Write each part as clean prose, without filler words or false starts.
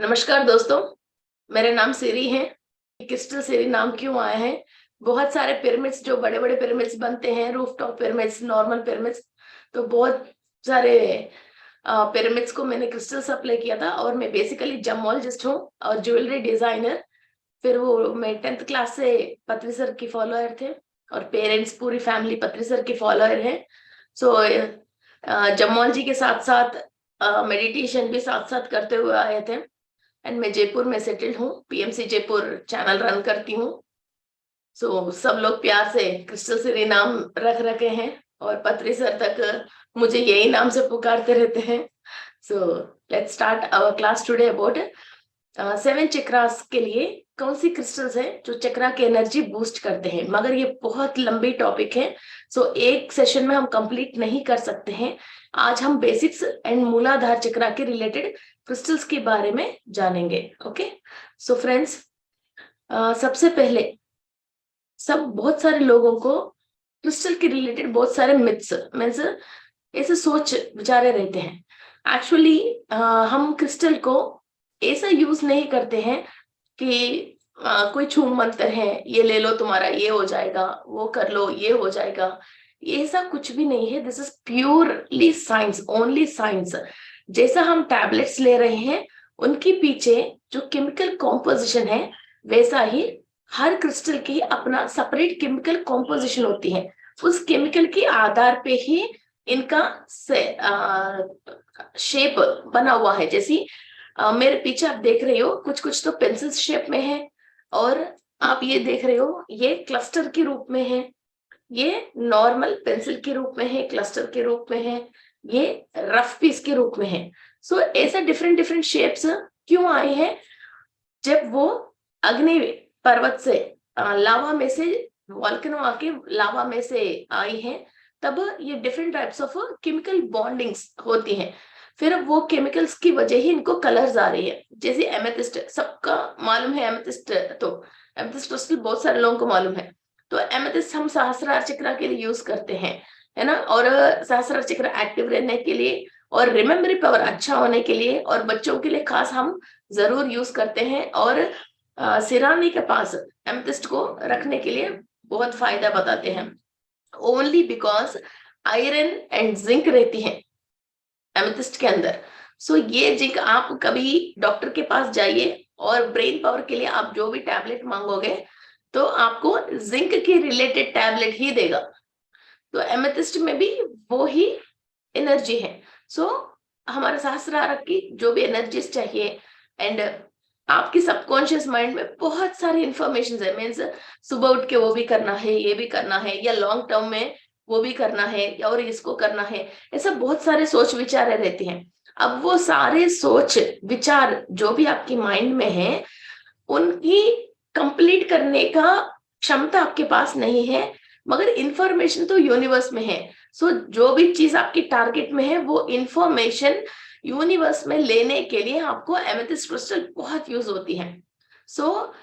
नमस्कार दोस्तों, मेरा नाम सिरी है। क्रिस्टल सिरी नाम क्यों आया है? बहुत सारे पिरामिड्स, जो बड़े बड़े पिरामिड्स बनते हैं, रूफटॉप पिरामिड्स, नॉर्मल पिरामिड्स, तो बहुत सारे पिरामिड्स को मैंने क्रिस्टल सप्लाई किया था। और मैं बेसिकली जमोलॉजिस्ट हूँ और ज्वेलरी डिजाइनर। फिर वो मैं 10th क्लास से पत्री सर की फॉलोअर थे और पेरेंट्स पूरी फैमिली पत्री सर की फॉलोअर है। सो जमोलॉजी के साथ साथ मेडिटेशन भी साथ साथ करते हुए आए थे। एंड मैं जयपुर में सेटल्ड हूँ, पीएमसी जयपुर चैनल रन करती हूँ। सो सब लोग प्यार से क्रिस्टल सिरी नाम रख रखे हैं और पत्री सर तक मुझे यही नाम से पुकारते रहते हैं। So let's start our class today about 7 chakras के लिए कौन सी क्रिस्टल्स है जो चक्रा की एनर्जी बूस्ट करते हैं। मगर ये बहुत लंबी टॉपिक है, सो एक सेशन में हम कंप्लीट नहीं कर सकते हैं। आज हम बेसिक्स एंड मूलाधार चक्रा के रिलेटेड क्रिस्टल्स के बारे में जानेंगे। ओके, सो फ्रेंड्स, सबसे पहले बहुत सारे लोगों को क्रिस्टल के रिलेटेड बहुत सारे मिथ्स मीन्स ऐसे सोच विचारे रहते हैं। एक्चुअली हम क्रिस्टल को ऐसा यूज नहीं करते हैं कि कोई छूम मंत्र है, ये ले लो तुम्हारा ये हो जाएगा, वो कर लो ये हो जाएगा। ऐसा कुछ भी नहीं है। This is purely science, only science. जैसा हम टैबलेट्स ले रहे हैं, उनके पीछे जो केमिकल कॉम्पोजिशन है, वैसा ही हर क्रिस्टल की अपना सेपरेट केमिकल कॉम्पोजिशन होती है। उस केमिकल के आधार पे ही इनका शेप बना हुआ है। जैसी मेरे पीछे आप देख रहे हो, कुछ कुछ तो पेंसिल शेप में है, और आप ये देख रहे हो ये क्लस्टर के रूप में है, ये नॉर्मल पेंसिल के रूप में है, क्लस्टर के रूप में है, ये रफ पीस के रूप में है। सो ऐसा डिफरेंट डिफरेंट शेप्स क्यों आए हैं? जब वो अग्नि पर्वत से लावा में से वॉल्केनो आके लावा में से आई है, तब ये different types of chemical bondings होती हैं। फिर वो केमिकल्स की वजह ही इनको कलर्स आ रही है। जैसे एमेथिस्ट सबका मालूम है, एमेथिस्ट तो एमेथिस्ट क्रिस्टल बहुत सारे लोगों को मालूम है। तो एमेथिस्ट हम सहस्रार चक्र के लिए यूज करते हैं, है ना। और सहस्रार चक्र एक्टिव रहने के लिए और रिमेम्बरी पावर अच्छा होने के लिए और बच्चों के लिए खास हम जरूर यूज करते हैं। और सिरानी के पास एमेथिस्ट को रखने के लिए बहुत फायदा बताते हैं। Only because iron and zinc रहती है एमेथिस्ट के अंदर। सो ये जिंक, आप कभी डॉक्टर के पास जाइए और ब्रेन पावर के लिए आप जो भी टैबलेट मांगोगे तो आपको जिंक के रिलेटेड टैबलेट ही देगा। तो एमेथिस्ट में भी वो ही एनर्जी है। सो हमारे सहस्रार की जो भी एनर्जीज चाहिए, एंड आपकी सबकॉन्शियस माइंड में बहुत सारी इंफॉर्मेशन है। मीन्स सुबह उठ के वो भी करना है, ये भी करना है, या लॉन्ग टर्म में वो भी करना है, या और इसको करना है। ऐसा बहुत सारे सोच विचार रहती हैं। अब वो सारे सोच विचार जो भी आपकी माइंड में है, उनकी कंप्लीट करने का क्षमता आपके पास नहीं है, मगर इंफॉर्मेशन तो यूनिवर्स में है। सो जो भी चीज आपकी टारगेट में है, वो इंफॉर्मेशन यूनिवर्स में लेने के लिए आपको एमेथिस्ट क्रिस्टल बहुत यूज होती है। सो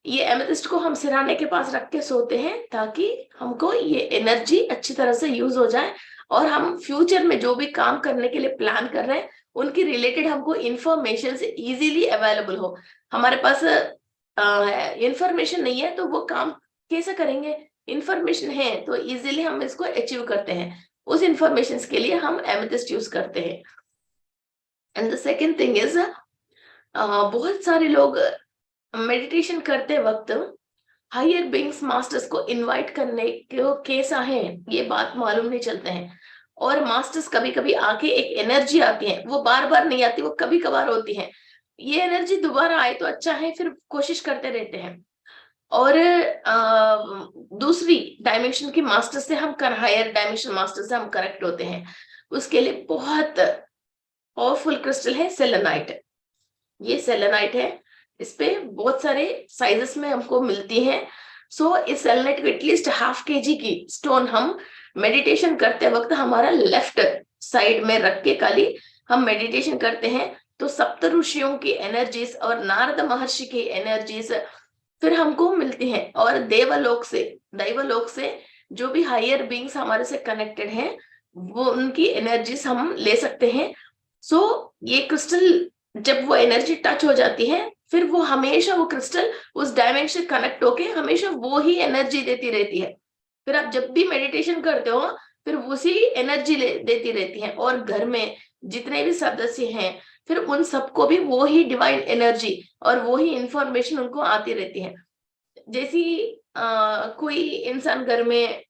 ये एमेथिस्ट को हम सिराने के पास रख के सोते हैं, ताकि हमको ये एनर्जी अच्छी तरह से यूज हो जाए और हम फ्यूचर में जो भी काम करने के लिए प्लान कर रहे हैं, उनकी रिलेटेड हमको इंफॉर्मेशन से इजीली अवेलेबल हो। हमारे पास इंफॉर्मेशन नहीं है तो वो काम कैसे करेंगे? इंफॉर्मेशन है तो इजीली हम इसको अचीव करते हैं। उस इंफॉर्मेशन के लिए हम एमेथिस्ट यूज करते हैं। And the second thing is, बहुत सारे लोग मेडिटेशन करते वक्त हायर बीइंग्स मास्टर्स को इनवाइट करने को कैसा है ये बात मालूम नहीं चलते हैं। और मास्टर्स कभी कभी आके एक एनर्जी आती है, वो बार बार नहीं आती, वो कभी कभार होती है। ये एनर्जी दोबारा आए तो अच्छा है, फिर कोशिश करते रहते हैं। और दूसरी डायमेंशन की मास्टर से हम हायर डायमेंशन मास्टर से हम करेक्ट होते हैं। उसके लिए बहुत पावरफुल क्रिस्टल है सेलेनाइट। ये सेलेनाइट है, इस पे बहुत सारे साइजेस में हमको मिलती है। सो इस सेलेनाइट को एटलीस्ट ½ kg की स्टोन हम मेडिटेशन करते वक्त हमारा लेफ्ट साइड में रख के खाली हम मेडिटेशन करते हैं, तो सप्त ऋषियों की एनर्जीज और नारद महर्षि की एनर्जीज फिर हमको मिलती है। और दैवलोक से जो भी हायर बीइंग्स हमारे से कनेक्टेड हैं, वो उनकी एनर्जीज हम ले सकते हैं। सो ये क्रिस्टल जब वो एनर्जी टच हो जाती है, फिर वो हमेशा वो क्रिस्टल उस डायमेंशन से कनेक्ट होके हमेशा वो ही एनर्जी देती रहती है। फिर आप जब भी मेडिटेशन करते हो, फिर उसी एनर्जी देती रहती है, और घर में जितने भी सदस्य हैं, फिर उन सबको भी वो ही डिवाइन एनर्जी और वो ही इंफॉर्मेशन उनको आती रहती है। जैसी कोई इंसान घर में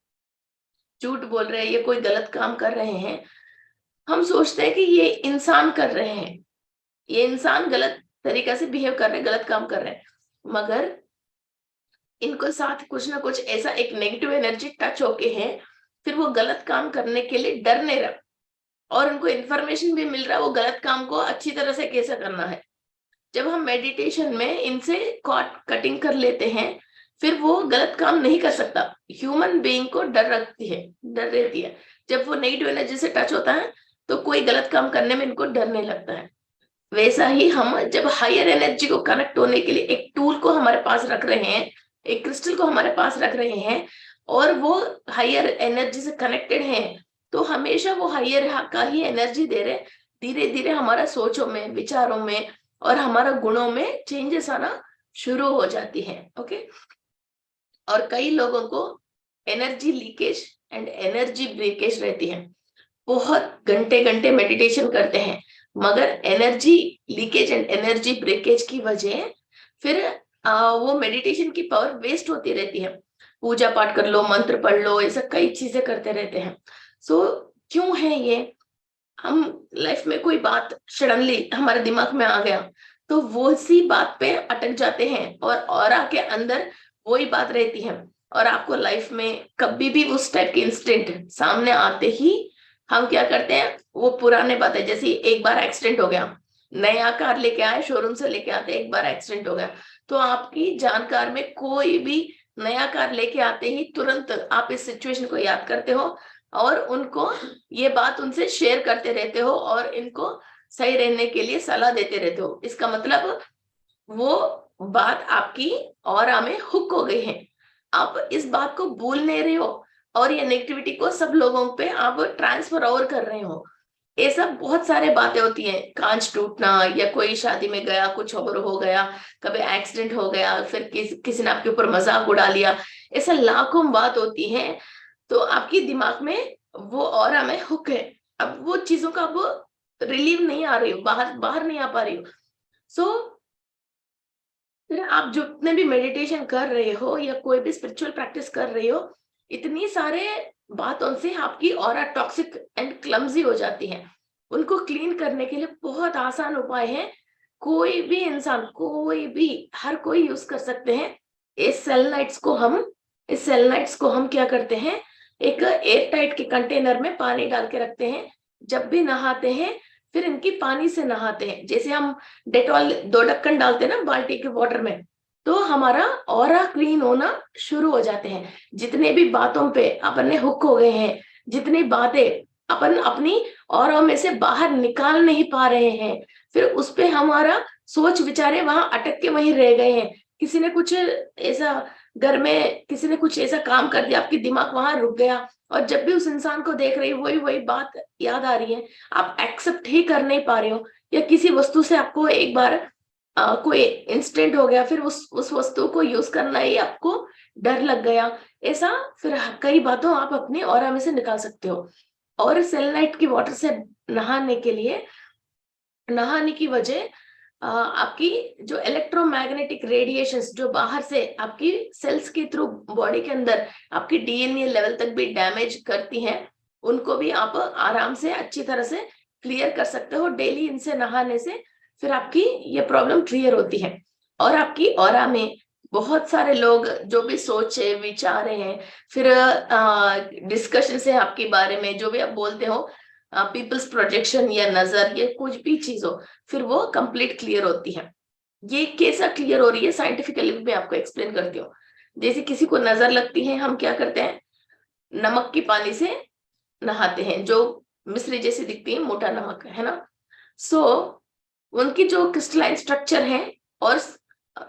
झूठ बोल रहे हैं या कोई गलत काम कर रहे हैं, हम सोचते हैं कि ये इंसान कर रहे हैं, ये इंसान गलत तरीका से बिहेव कर रहे हैं, गलत काम कर रहे हैं, मगर इनको साथ कुछ ना कुछ ऐसा एक नेगेटिव एनर्जी टच होके है, फिर वो गलत काम करने के लिए डर नहीं रहा, और उनको इन्फॉर्मेशन भी मिल रहा है वो गलत काम को अच्छी तरह से कैसे करना है। जब हम मेडिटेशन में इनसे कटिंग कर लेते हैं, फिर वो गलत काम नहीं कर सकता। ह्यूमन बीइंग को डर रखती है, डर रहती है। जब वो नेगेटिव एनर्जी से टच होता है, तो कोई गलत काम करने में इनको डर नहीं लगता है। वैसा ही हम जब हायर एनर्जी को कनेक्ट होने के लिए एक टूल को हमारे पास रख रहे हैं, एक क्रिस्टल को हमारे पास रख रहे हैं, और वो हायर एनर्जी से कनेक्टेड है, तो हमेशा वो हायर का ही एनर्जी दे रहे, धीरे धीरे हमारा सोचों में, विचारों में और हमारा गुणों में चेंजेस आना शुरू हो जाती है। ओके। और कई लोगों को energy leakage and energy breakage रहती है। बहुत घंटे घंटे मेडिटेशन करते हैं, मगर energy leakage and energy breakage की वजह फिर वो मेडिटेशन की पावर वेस्ट होती रहती है। पूजा पाठ कर लो, मंत्र पढ़ लो, ऐसा कई चीजें करते रहते हैं। सो क्यों है ये? हम लाइफ में कोई बात सडनली हमारे दिमाग में आ गया, तो वो सी बात पे अटक जाते हैं, और ऑरा के अंदर वही बात रहती है, और आपको लाइफ में कभी भी उस टाइप के इंसिडेंट सामने आते ही हम क्या करते हैं, वो पुराने बातें, जैसे एक बार एक्सीडेंट हो गया, नया कार लेके आए, शोरूम से लेके आते, एक बार एक्सीडेंट हो गया, तो आपकी जानकार में कोई भी नया कार लेके आते ही तुरंत आप इस सिचुएशन को याद करते हो, और उनको ये बात उनसे शेयर करते रहते हो, और इनको सही रहने के लिए सलाह देते रहते हो। इसका मतलब वो बात आपकी ऑरा में हुक हो गई है, आप इस बात को भूल नहीं रहे हो, और ये नेगेटिविटी को सब लोगों पे आप ट्रांसफर ओवर कर रहे हो। ये सब बहुत सारे बातें होती हैं, कांच टूटना, या कोई शादी में गया कुछ और हो गया, कभी एक्सीडेंट हो गया, फिर किसी ने आपके ऊपर मजाक उड़ा लिया, ऐसा लाखों बात होती है। तो आपकी दिमाग में वो ऑरा में हुक है, अब वो चीजों का वो रिलीव नहीं आ रही हो, बाहर बाहर नहीं आ पा रही हो। सो फिर आप जितने भी मेडिटेशन कर रहे हो या कोई भी स्पिरिचुअल प्रैक्टिस कर रहे हो, इतनी सारे बातों से आपकी ऑरा टॉक्सिक एंड क्लमजी हो जाती है। उनको क्लीन करने के लिए बहुत आसान उपाय है, कोई भी इंसान, कोई भी, हर कोई यूज कर सकते हैं। इस सेलेनाइट्स को हम क्या करते हैं, एक एयर टाइट के कंटेनर में पानी डाल के रखते हैं। जब भी नहाते हैं, फिर इनकी पानी से नहाते हैं, जैसे हम डेटॉल 2 ढक्कन डालते हैं ना बाल्टी के वाटर में, तो हमारा ऑरा क्लीन होना शुरू हो जाते हैं। जितने भी बातों पे अपन ने हुक हो गए हैं, जितनी बातें अपन अपनी ऑरा में से बाहर निकाल नहीं पा रहे हैं, फिर उस पे हमारा सोच विचारे वहां अटक के वहीं रह गए हैं। किसी ने कुछ ऐसा, घर में किसी ने कुछ ऐसा काम कर दिया, आपकी दिमाग वहां रुक गया, और जब भी उस इंसान को देख रही है वही वही बात याद आ रही है, आप एक्सेप्ट ही कर नहीं पा रहे हो। या किसी वस्तु से आपको एक बार कोई इंसिडेंट हो गया, फिर उस वस्तु को यूज करना ही आपको डर लग गया, ऐसा फिर कई बातों आप अपने ऑरा में से निकाल सकते हो। और सेलेनाइट की वाटर से नहाने की वजह आपकी जो इलेक्ट्रोमैग्नेटिक रेडिएशंस जो बाहर से आपकी सेल्स के थ्रू बॉडी के अंदर आपकी डीएनए लेवल तक भी डैमेज करती हैं, उनको भी आप आराम से अच्छी तरह से क्लियर कर सकते हो डेली इनसे नहाने से। फिर आपकी ये प्रॉब्लम क्लियर होती है। और आपकी ऑरा में बहुत सारे लोग जो भी सोचे विचारे हैं, फिर डिस्कशन है आपके बारे में, जो भी आप बोलते हो, पीपल्स प्रोजेक्शन या नजर, ये कुछ भी चीज हो, फिर वो कंप्लीट क्लियर होती है। ये कैसा क्लियर हो रही है साइंटिफिकली मैं आपको एक्सप्लेन करती हूँ। जैसे किसी को नजर लगती है, हम क्या करते हैं, नमक की पानी से नहाते हैं, जो मिश्री जैसी दिखती है, मोटा नमक है ना। सो उनकी जो क्रिस्टलाइन स्ट्रक्चर है, और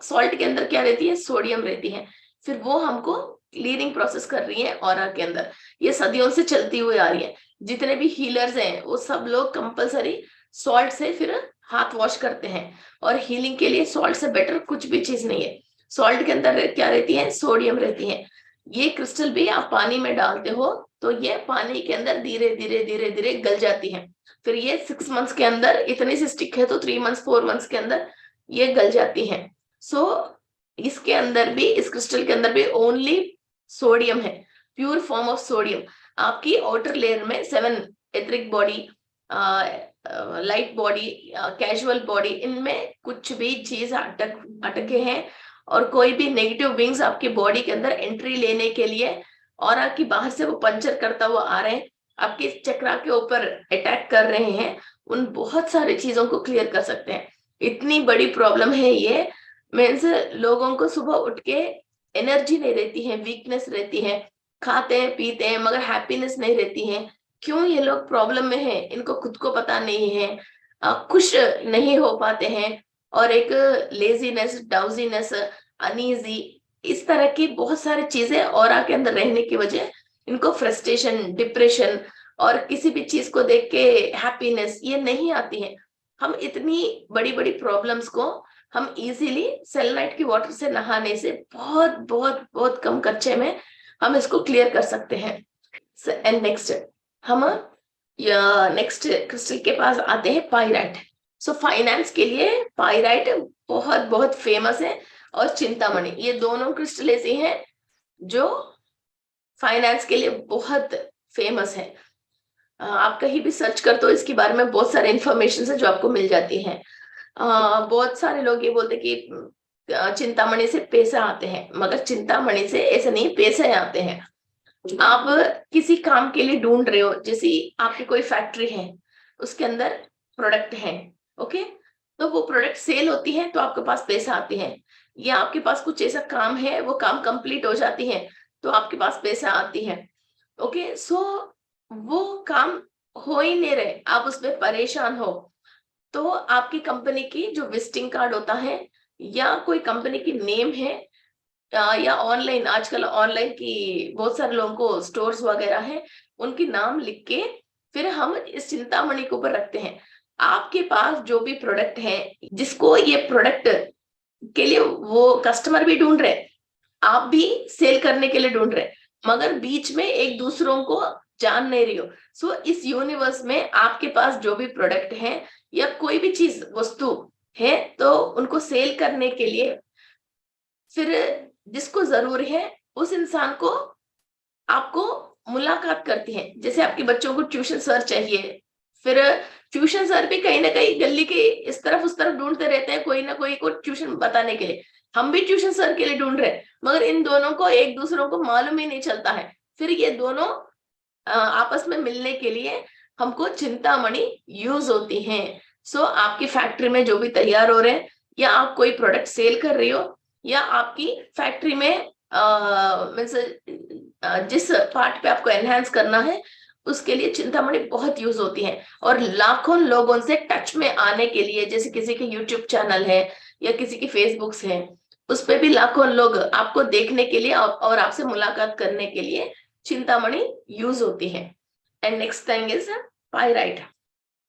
सॉल्ट के अंदर क्या रहती है, सोडियम रहती है, फिर वो हमको क्लीनिंग प्रोसेस कर रही है ऑरा के अंदर। ये सदियों से चलती हुई आ रही है। जितने भी हीलर्स हैं वो सब लोग कंपलसरी सॉल्ट से फिर हाथ वॉश करते हैं, और हीलिंग के लिए सॉल्ट से बेटर कुछ भी चीज नहीं है। सॉल्ट के अंदर क्या रहती है, सोडियम रहती है। ये क्रिस्टल भी आप पानी में डालते हो तो ये पानी के अंदर धीरे धीरे धीरे धीरे गल जाती है। फिर ये 6 मंथ्स के अंदर, इतनी सी स्टिक है तो 3 मंथ्स 4 मंथ्स के अंदर ये गल जाती है। सो इसके अंदर भी, इस क्रिस्टल के अंदर भी ओनली सोडियम है, प्योर फॉर्म ऑफ सोडियम। आपकी आउटर लेयर में 7 etheric body, light body, casual body, इनमें कुछ भी चीज अटके हैं, और कोई भी नेगेटिव विंग्स आपकी बॉडी के अंदर एंट्री लेने के लिए और आपकी बाहर से वो पंचर करता हुआ आ रहे हैं, आपके चक्रा के ऊपर अटैक कर रहे हैं, उन बहुत सारी चीजों को क्लियर कर सकते हैं। इतनी बड़ी प्रॉब्लम है ये। मीन्स लोगों को सुबह उठ के एनर्जी नहीं रहती है, वीकनेस रहती है, खाते हैं पीते हैं मगर हैप्पीनेस नहीं रहती है। क्यों ये लोग प्रॉब्लम में हैं, इनको खुद को पता नहीं है, खुश नहीं हो पाते हैं, और एक लेजीनेस, डाउजीनेस, अनईजी, इस तरह की बहुत सारी चीजें ऑरा के अंदर रहने की वजह इनको फ्रस्ट्रेशन, डिप्रेशन और किसी भी चीज को देख के हैप्पीनेस ये नहीं आती है। हम इतनी बड़ी बड़ी प्रॉब्लम्स को हम इजीली सेलेनाइट की वाटर से नहाने से बहुत बहुत बहुत कम खर्चे में हम इसको क्लियर कर सकते हैं। एंड नेक्स्ट हम नेक्स्ट क्रिस्टल के पास आते हैं, पाइराइट। सो फाइनेंस के लिए पाइराइट बहुत बहुत फेमस है, और चिंतामणि, ये दोनों क्रिस्टल ऐसे हैं जो फाइनेंस के लिए बहुत फेमस है। आप कहीं भी सर्च करते हो इसके बारे में बहुत सारे इंफॉर्मेशन है जो आपको मिल जाती है। बहुत सारे लोग ये बोलते कि चिंतामणि से पैसे आते हैं, मगर चिंतामणि से ऐसे नहीं पैसे आते हैं। आप किसी काम के लिए ढूंढ रहे हो, जैसे आपकी कोई फैक्ट्री है, उसके अंदर प्रोडक्ट है, ओके, तो वो प्रोडक्ट सेल होती है तो आपके पास पैसा आते हैं, या आपके पास कुछ ऐसा काम है, वो काम कंप्लीट हो जाती है तो आपके पास पैसा आती है, ओके। सो वो काम हो ही नहीं रहे, आप उसमें परेशान हो, तो आपकी कंपनी की जो विजिटिंग कार्ड होता है, या कोई कंपनी की नेम है, या ऑनलाइन, आजकल ऑनलाइन की बहुत सारे लोगों को स्टोर्स वगैरह है, उनकी नाम लिख के फिर हम इस चिंतामणि के ऊपर रखते हैं। आपके पास जो भी प्रोडक्ट है, जिसको ये प्रोडक्ट के लिए वो कस्टमर भी ढूंढ रहे, आप भी सेल करने के लिए ढूंढ रहे, मगर बीच में एक दूसरों को जान नहीं रही हो। सो इस यूनिवर्स में आपके पास जो भी प्रोडक्ट है या कोई भी चीज, वस्तु है, तो उनको सेल करने के लिए फिर जिसको जरूरी है उस इंसान को आपको मुलाकात करती है। जैसे आपके बच्चों को ट्यूशन सर चाहिए, फिर ट्यूशन सर भी कहीं ना कहीं गली के इस तरफ उस तरफ ढूंढते रहते हैं, कोई ना कोई को ट्यूशन बताने के लिए। हम भी ट्यूशन सर के लिए ढूंढ रहे हैं, मगर इन दोनों को एक दूसरों को मालूम ही नहीं चलता है। फिर ये दोनों आपस में मिलने के लिए हमको चिंतामणि यूज होती है। सो आपकी फैक्ट्री में जो भी तैयार हो रहे हैं, या आप कोई प्रोडक्ट सेल कर रही हो, या आपकी फैक्ट्री में जिस पार्ट पे आपको एनहांस करना है, उसके लिए चिंतामणि बहुत यूज होती है। और लाखों लोगों से टच में आने के लिए, जैसे किसी के यूट्यूब चैनल है या किसी की फेसबुक है, उस पे भी लाखों लोग आपको देखने के लिए और आपसे मुलाकात करने के लिए चिंतामणि यूज होती है। And next thing is pyrite.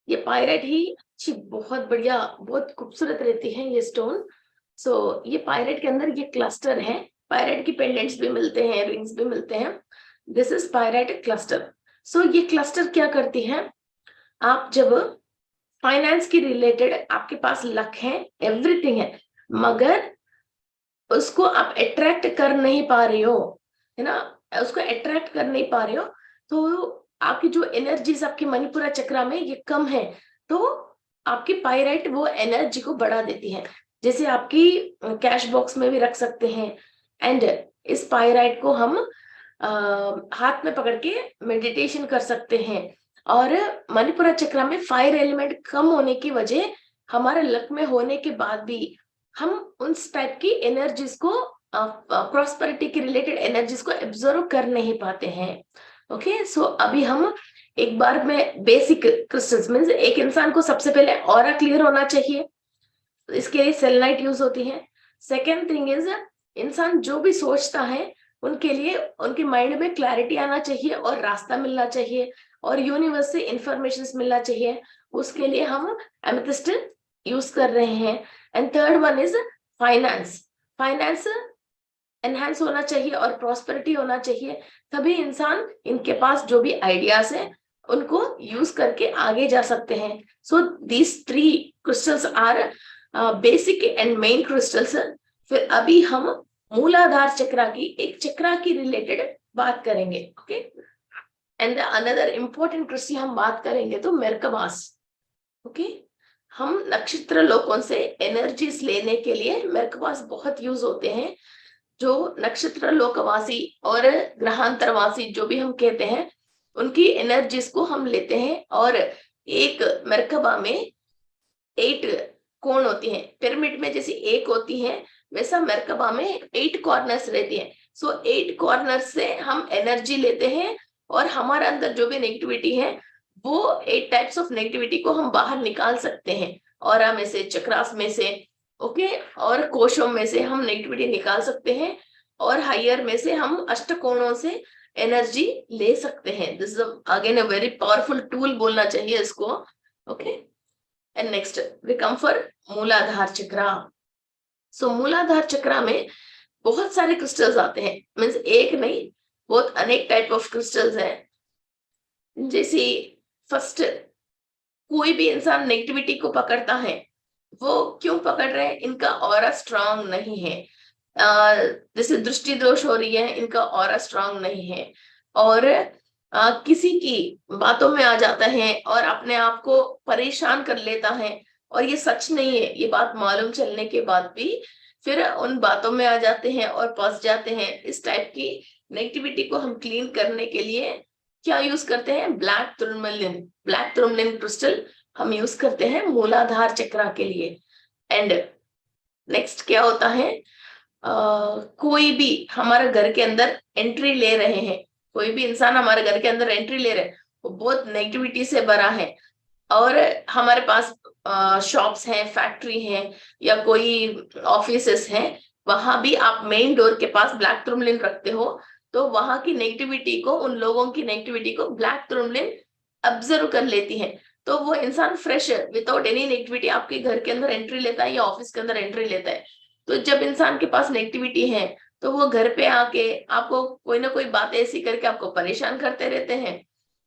ये पाइराइट ही अच्छी, बहुत बढ़िया, बहुत खूबसूरत रहती है ये स्टोन। सो ये पाइराइट के अंदर ये क्लस्टर है, पाइराइट की पेंडेंट्स भी मिलते हैं, रिंग्स भी मिलते हैं। This is pyrite cluster. So ये क्लस्टर क्या करती है, आप जब फाइनेंस की रिलेटेड आपके पास लक है, एवरीथिंग है, मगर उसको आप अट्रैक्ट कर नहीं पा रही हो, है ना, उसको अट्रैक्ट कर नहीं पा रहे हो, तो आपकी जो एनर्जीज आपके मणिपुरा चक्रा में ये कम है, तो आपकी पाइराइट वो एनर्जी को बढ़ा देती है। जैसे आपकी कैश बॉक्स में भी रख सकते हैं। एंड इस पाइराइट को हम हाथ में पकड़ के मेडिटेशन कर सकते हैं। और मणिपुरा चक्रा में फायर एलिमेंट कम होने की वजह, हमारे लक में होने के बाद भी हम उस टाइप की एनर्जीज को, प्रॉस्पेरिटी की रिलेटेड एनर्जीज को एब्जॉर्व कर नहीं पाते हैं। ओके, सो अभी हम एक बार में बेसिक क्रिस्टल्स मींस, एक इंसान को सबसे पहले ऑरा क्लियर होना चाहिए, इसके लिए सेलेनाइट यूज होती है। सेकेंड थिंग इज, इंसान जो भी सोचता है उनके लिए उनके माइंड में क्लैरिटी आना चाहिए और रास्ता मिलना चाहिए और यूनिवर्स से इंफॉर्मेशन मिलना चाहिए। उसके लिए हम एमेथिस्ट यूज कर रहे हैं। And third one is finance. Finance enhance होना चाहिए और प्रॉस्पेरिटी होना चाहिए, तभी इंसान इनके पास जो भी आइडियाज है उनको यूज करके आगे जा सकते हैं। So these three crystals are basic and main crystals. फिर अभी हम मूलाधार चक्रा की, एक चक्रा की रिलेटेड बात करेंगे। Okay, and another important crystal हम बात करेंगे तो मेरकबास। ओके, हम नक्षत्र लोकों से एनर्जीज लेने के लिए मेरकबास बहुत यूज होते हैं। जो नक्षत्र लोकवासी और ग्रहांतरवासी जो भी हम कहते हैं, उनकी एनर्जीज को हम लेते हैं। और एक मरकबा में 8 कोण होती हैं, पिरामिड में जैसी एक होती है वैसा मरकबा में 8 कॉर्नर्स रहती हैं। सो 8 कॉर्नर्स से हम एनर्जी लेते हैं और हमारे अंदर जो भी नेगेटिविटी है वो 8 टाइप्स ऑफ नेगेटिविटी को हम बाहर निकाल सकते हैं। ऑरा में से, चक्रास में से, ओके, और कोशों में से हम नेगेटिविटी निकाल सकते हैं, और हायर में से हम अष्टकोणों से एनर्जी ले सकते हैं। This is again a very powerful tool बोलना चाहिए इसको। Okay, and next we come for Muladhara chakra. सो मूलाधार चक्रा में बहुत सारे क्रिस्टल्स आते हैं, मीन्स एक नहीं, बहुत अनेक टाइप ऑफ क्रिस्टल्स हैं। जैसे फर्स्ट, कोई भी इंसान नेगेटिविटी को पकड़ता है, वो क्यों पकड़ रहे हैं? इनका ऑरा स्ट्रांग नहीं है। जैसे दृष्टि दोष हो रही है, इनका ऑरा स्ट्रांग नहीं है, और किसी की बातों में आ जाता है और अपने आप को परेशान कर लेता है, और ये सच नहीं है, ये बात मालूम चलने के बाद भी फिर उन बातों में आ जाते हैं और फंस जाते हैं। इस टाइप की नेगेटिविटी को हम क्लीन करने के लिए क्या यूज करते हैं? ब्लैक टूरमैलिन। ब्लैक टूरमैलिन क्रिस्टल हम यूज करते हैं मूलाधार चक्रा के लिए। एंड नेक्स्ट क्या होता है, कोई भी हमारे घर के अंदर एंट्री ले रहे हैं, कोई भी इंसान हमारे घर के अंदर एंट्री ले रहे हैं, वो बहुत नेगेटिविटी से भरा है, और हमारे पास शॉप्स हैं, फैक्ट्री हैं, या कोई ऑफिसेस हैं, वहां भी आप मेन डोर के पास ब्लैक टूरमैलिन रखते हो, तो वहां की नेगेटिविटी को, उन लोगों की नेगेटिविटी को ब्लैक टूरमैलिन ऑब्जर्व कर लेती है। तो वो इंसान फ्रेश विदाउट एनी नेगेटिविटी आपके घर के अंदर एंट्री लेता है या ऑफिस के अंदर एंट्री लेता है। तो जब इंसान के पास नेगेटिविटी है तो वो घर पे आके आपको कोई ना कोई बातें ऐसी करके आपको परेशान करते रहते हैं,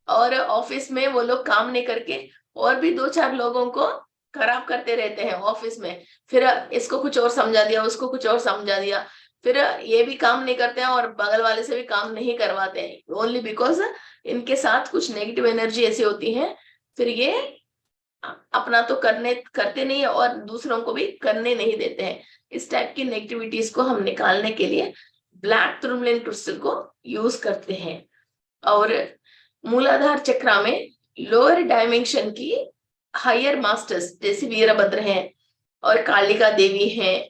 और ऑफिस में वो लोग काम नहीं करके और भी 2-4 लोगों को खराब करते रहते हैं ऑफिस में। फिर इसको कुछ और समझा दिया, उसको कुछ और समझा दिया, फिर ये भी काम नहीं करते हैं और बगल वाले से भी काम नहीं करवाते हैं, ओनली बिकॉज इनके साथ कुछ नेगेटिव एनर्जी ऐसी होती है। फिर ये अपना तो करते नहीं है और दूसरों को भी करने नहीं देते हैं। इस टाइप की नेगेटिविटीज को हम निकालने के लिए ब्लैक टूरमैलिन क्रिस्टल को यूज करते हैं। और मूलाधार चक्रा में लोअर डायमेंशन की हायर मास्टर्स जैसे वीरभद्र हैं और कालिका देवी हैं,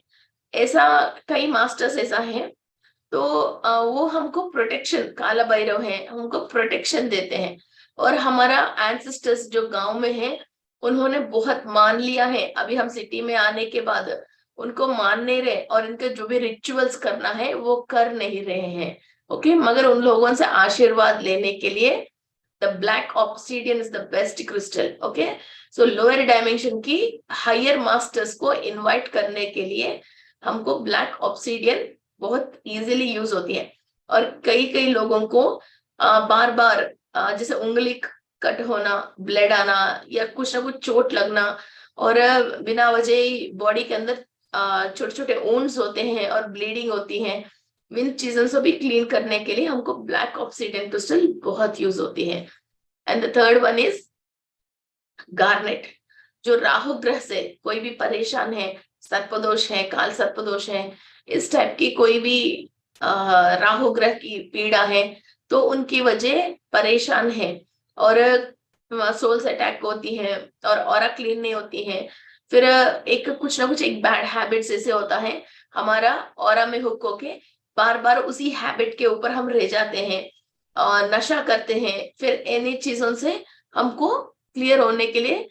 ऐसा कई मास्टर्स ऐसा है, तो वो हमको प्रोटेक्शन, काला भैरव है, हमको प्रोटेक्शन देते हैं। और हमारा एंसेस्टर्स जो गांव में है उन्होंने बहुत मान लिया है, अभी हम सिटी में आने के बाद उनको मान नहीं रहे, और इनके जो भी रिचुअल्स करना है वो कर नहीं रहे हैं। ओके, मगर उन लोगों से आशीर्वाद लेने के लिए the black obsidian is the best crystal. Okay, so lower dimension की हायर मास्टर्स को इनवाइट करने के लिए हमको ब्लैक ऑब्सीडियन बहुत इजीली यूज होती है। और कई कई लोगों को बार बार जैसे उंगली कट होना, ब्लड आना, या कुछ ना कुछ चोट लगना, और बिना वजह ही बॉडी के अंदर छोटे छोटे वुंड्स होते हैं और ब्लीडिंग होती है, इन चीजों से भी क्लीन करने के लिए हमको ब्लैक ऑब्सीडियन क्रिस्टल बहुत यूज होती है। And the third one is garnet. जो राहु ग्रह से कोई भी परेशान है, सर्पदोष है, काल सर्पदोष है, इस टाइप की कोई भी राहु ग्रह की पीड़ा है, तो उनकी वजह परेशान है और सोल्स अटैक होती है और ऑरा क्लीन नहीं होती है। फिर एक कुछ ना कुछ एक बैड हैबिट्स ऐसे होता है, हमारा ऑरा में हुक होके बार बार उसी हैबिट के ऊपर हम रह जाते हैं और नशा करते हैं। फिर इन्हीं चीजों से हमको क्लियर होने के लिए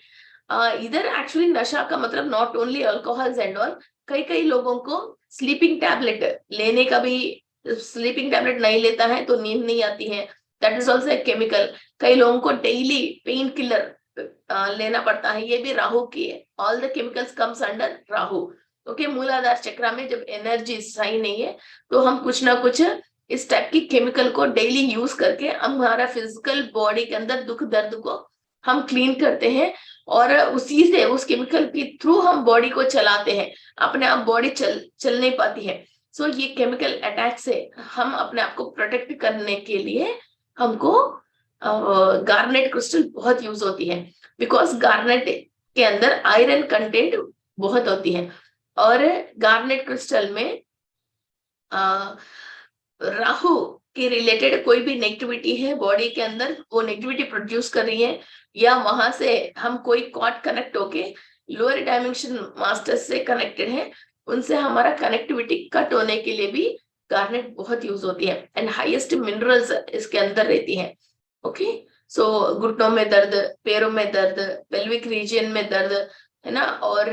इधर एक्चुअली नशा का मतलब not only alcohols and all, कई कई लोगों को स्लीपिंग टैबलेट लेने का भी, स्लीपिंग टैबलेट नहीं लेता है तो नींद नहीं आती है, that is also a chemical. कई लोगों को डेली पेन किलर लेना पड़ता है, ये भी राहु की है। All the chemicals comes under Rahu. Okay, मूलाधार चक्र में जब एनर्जी सही नहीं है तो हम कुछ ना कुछ इस टाइप की केमिकल को डेली यूज करके हमारा फिजिकल बॉडी के अंदर दुख दर्द को हम क्लीन करते हैं, और उसी से उस केमिकल के थ्रू हम बॉडी को चलाते हैं। अपने आप बॉडी चल नहीं पाती है। सो ये केमिकल अटैक से हम अपने आप को प्रोटेक्ट करने के लिए हमको गार्नेट क्रिस्टल बहुत यूज होती है, बिकॉज गार्नेट के अंदर आयरन कंटेंट बहुत होती है। और गार्नेट क्रिस्टल में राहु के रिलेटेड कोई भी नेगेटिविटी है बॉडी के अंदर, वो नेगेटिविटी प्रोड्यूस कर रही है, या वहां से हम कोई कॉर्ड कनेक्ट होके लोअर डायमेंशन मास्टर से कनेक्टेड है, उनसे हमारा कनेक्टिविटी कट होने के लिए भी गार्नेट बहुत यूज होती है। एंड हाईएस्ट मिनरल्स इसके अंदर रहती है। ओके, सो घुटनों में दर्द, पैरों में दर्द, पेल्विक रीजन में दर्द, है ना, और